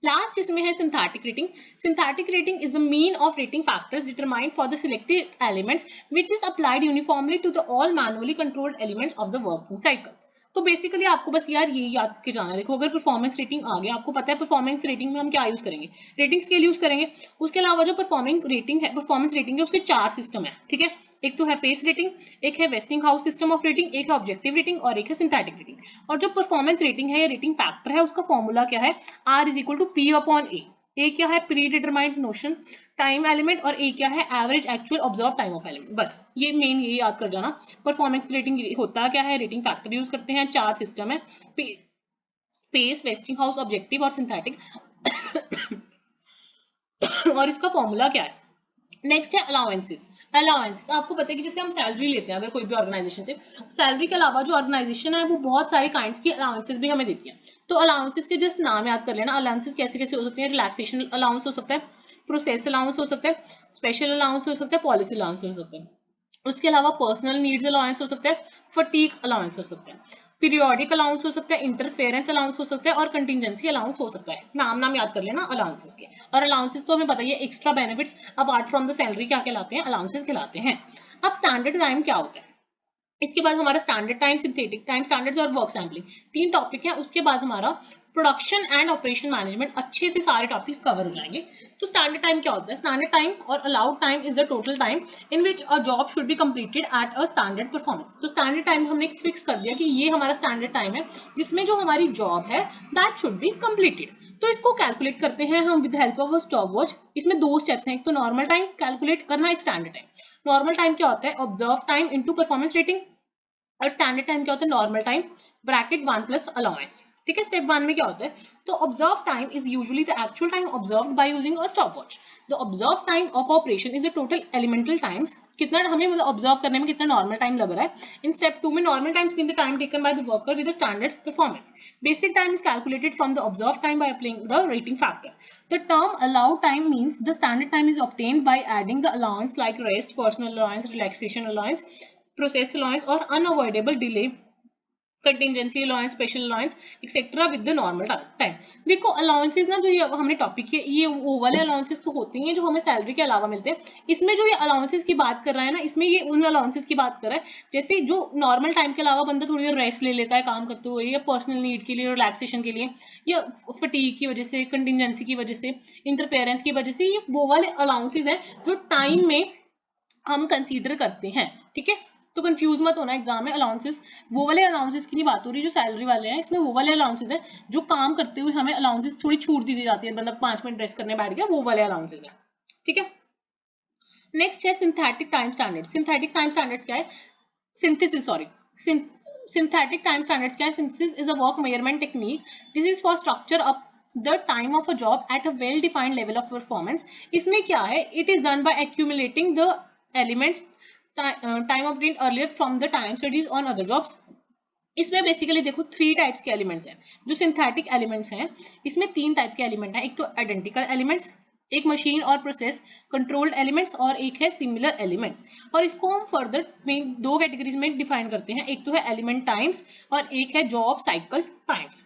लास्ट इसमें है synthetic rating. Synthetic rating is the mean of rating factors determined for the selected elements which is applied uniformly to the all manually controlled elements of the working cycle. तो basically आपको बस यार ये याद करके जाना है। देखो, अगर परफॉर्मेंस रेटिंग आ गया, आपको पता है परफॉर्मेंस रेटिंग में हम क्या यूज करेंगे, रेटिंग स्केल यूज करेंगे। उसके अलावा जो परफॉर्मेंस रेटिंग है उसके 4 सिस्टम है, ठीक है। एक तो है पेस रेटिंग, एक है wasting house system of rating, एक है ऑब्जेक्टिव रेटिंग और एक है सिंथेटिक रेटिंग। और जो परफॉर्मेंस रेटिंग है या रेटिंग फैक्टर है उसका फॉर्मूला क्या है, R is equal to P upon A। A क्या है, pre determined notion time element, और ए क्या है, average actual observe time of element. बस ये मेन ये याद कर जाना। परफॉर्मेंस रेटिंग होता क्या है, रेटिंग फैक्टर यूज करते हैं, 4 सिस्टम है, पेस, वेस्टिंग हाउस, ऑब्जेक्टिव और सिंथेटिक। और इसका फॉर्मूला क्या है। नेक्स्ट है अलाउंसेस। अलाउंसेस आपको पता है कि जैसे हम सैलरी लेते हैं अगर कोई भी ऑर्गेनाइजेशन से, सैलरी के अलावा जो ऑर्गेनाइजेशन है वो बहुत सारे काइंड्स की अलाउंसेस भी हमें देती है। तो अलाउंसेस के जस्ट नाम याद कर लेना। अलाउंसेस कैसे कैसे हो सकते हैं, रिलैक्सेशन अलाउंस हो सकता है, प्रोसेस अलाउंस हो सकता है, स्पेशल अलाउंस हो सकता है, पॉलिसी अलाउंस हो सकता है। उसके अलावा पर्सनल नीड्स अलाउंस हो सकता है, फटीग अलाउंस हो सकता है, पीरियोडिक अलाउंस हो सकता है, इंटरफेरेंस अलाउंस हो सकता है और कंटिजेंसी अलाउंस हो सकता है। नाम याद कर लेना अलाउंसेस के। और अलाउंसेस तो हमें बताइए extra benefits apart from the salary क्या कहलाते हैं, अलाउंसेस कहलाते हैं। अब स्टैंडर्ड टाइम क्या होता है, इसके बाद हमारा standard time, synthetic time, standards और वर्क सैम्पलिंग, 3 टॉपिक हैं। उसके बाद हमारा प्रोडक्शन एंड ऑपरेशन मैनेजमेंट, अच्छे से सारे टॉपिक्स कवर हो जाएंगे। तो स्टैंडर्ड टाइम क्या होता है, स्टैंडर्ड टाइम और allowed time is the total time in which a job should be completed at a standard performance. तो स्टैंडर्ड टाइम हमने फिक्स कर दिया कि ये हमारा स्टैंडर्ड टाइम है जिसमें जो हमारी जॉब है दैट शुड बी कंप्लीटेड। तो इसको कैलकुलेट करते हैं हम with help of a stopwatch. इसमें 2 स्टेप्स हैं, एक तो नॉर्मल टाइम कैलकुलेट करना, एक स्टैंडर्ड टाइम। नॉर्मल टाइम क्या होता है, observe time into performance rating, और स्टैंडर्ड टाइम क्या होता है, normal time bracket 1 plus allowance. ठीक है, स्टेप 1 में क्या होता है, तो observe time is usually the actual time observed by using a stopwatch. The observe time of operation is the total elemental times, कितना हमें मतलब ऑब्जर्व करने में कितना नॉर्मल टाइम लग रहा है। इन स्टेप 2 में normal times mean the time taken by the worker with the standard performance. Basic time is calculated from the observe time by applying the rating factor. The term allowed time means the standard time is obtained by adding the allowance like rest, personal allowance, relaxation allowance, process allowance और unavoidable delay, contingency allowance, special allowance etcetera with the normal time. देखो allowances ना, जो ये हमने topic किया, ये वो वाले अलाउंसेस तो होते हैं जो हमें सैलरी के अलावा मिलते हैं। इसमें जो ये अलाउंसेस की बात कर रहा है ना, इसमें ये उन अलाउंसेस की बात कर रहा है जैसे जो नॉर्मल टाइम के अलावा बंदा थोड़ी देर रेस्ट ले लेता है काम करते हुए, या पर्सनल नीड के लिए, रिलैक्सेशन के लिए, या फटीग की वजह से, कंटिजेंसी की वजह से, इंटरफेरेंस की वजह से, ये वो वाले अलाउंसेस हैं जो टाइम में हम कंसीडर करते हैं। ठीक है, तो कंफ्यूज मत होना एग्जाम में। अलाउंसेस वो वाले अलाउंसेस की नहीं बात हो रही जो सैलरी वाले हैं, इसमें वो वाले अलाउंसेस हैं जो काम करते हुए हमें अलाउंसेस थोड़ी छूट दी जाती है, मतलब 5 मिनट रेस्ट करने बैठ गया, वो वाले अलाउंसेस हैं। ठीक है, नेक्स्ट है synthetic time standard. Synthetic time standards क्या है, synthesis sorry synthetic time standards क्या है, synthesis is a work measurement technique. This is for structure up the time of a job at a well defined level of performance. इसमें क्या है, it is done by accumulating the elements time obtained earlier from the time studies on other jobs. इसमें basically देखो 3 types के elements हैं जो synthetic elements हैं। इसमें 3 टाइप के एलिमेंट हैं, एक तो आइडेंटिकल एलिमेंट्स, एक मशीन और प्रोसेस कंट्रोल्ड एलिमेंट्स, और एक है सिमिलर एलिमेंट्स। और इसको हम फर्दर में 2 कैटेगरीज में डिफाइन करते हैं, एक तो है एलिमेंट टाइम्स और एक है जॉब साइकिल टाइम्स।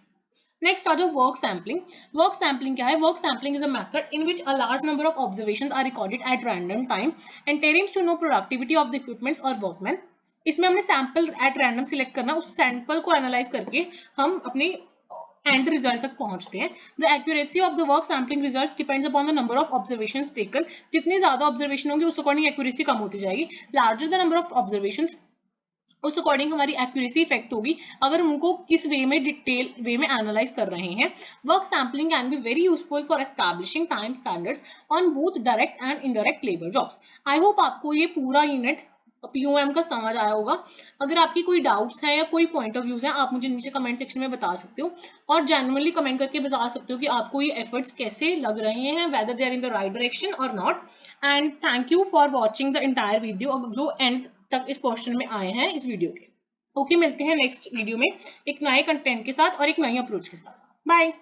नेक्स्ट आ जाओ वर्क सैम्पलिंग। वर्क सैम्पलिंग क्या है, work sampling is a method in which a large number of observations are recorded at random time and tearings to know productivity of the equipments और workman. इसमें हमने sample at random select करना, उस sample को analyse करके हम अपने and result तक पहुंचते हैं। The accuracy of the work sampling results depends upon the number of observations taken. जितनी ज्यादा ऑब्जर्वेशन होंगी उस अकॉर्डिंग एक्यूरेसी कम होती जाएगी। Larger the number of observations उस अकॉर्डिंग हमारी एक्यूरेसी इफेक्ट होगी, अगर हम उनको किस वे में डिटेल वे में एनालाइज कर रहे हैं। Work sampling can be very useful for establishing time standards on both direct and indirect labour jobs. I hope आपको ये पूरा यूनिट POM का समझ आया होगा। अगर आपकी कोई डाउट्स हैं या कोई पॉइंट ऑफ व्यूज हैं, आप मुझे नीचे कमेंट सेक्शन में बता सकते हो और जेन्युइनली कमेंट करके बता सकते हो कि आपको ये एफर्ट्स कैसे लग रहे हैं, whether they are in the right direction or not. And thank you for watching the entire video, जो एंड तक इस पोर्शन में आए हैं इस वीडियो के। ओके, मिलते हैं नेक्स्ट वीडियो में एक नए कंटेंट के साथ और एक नई अप्रोच के साथ। बाय।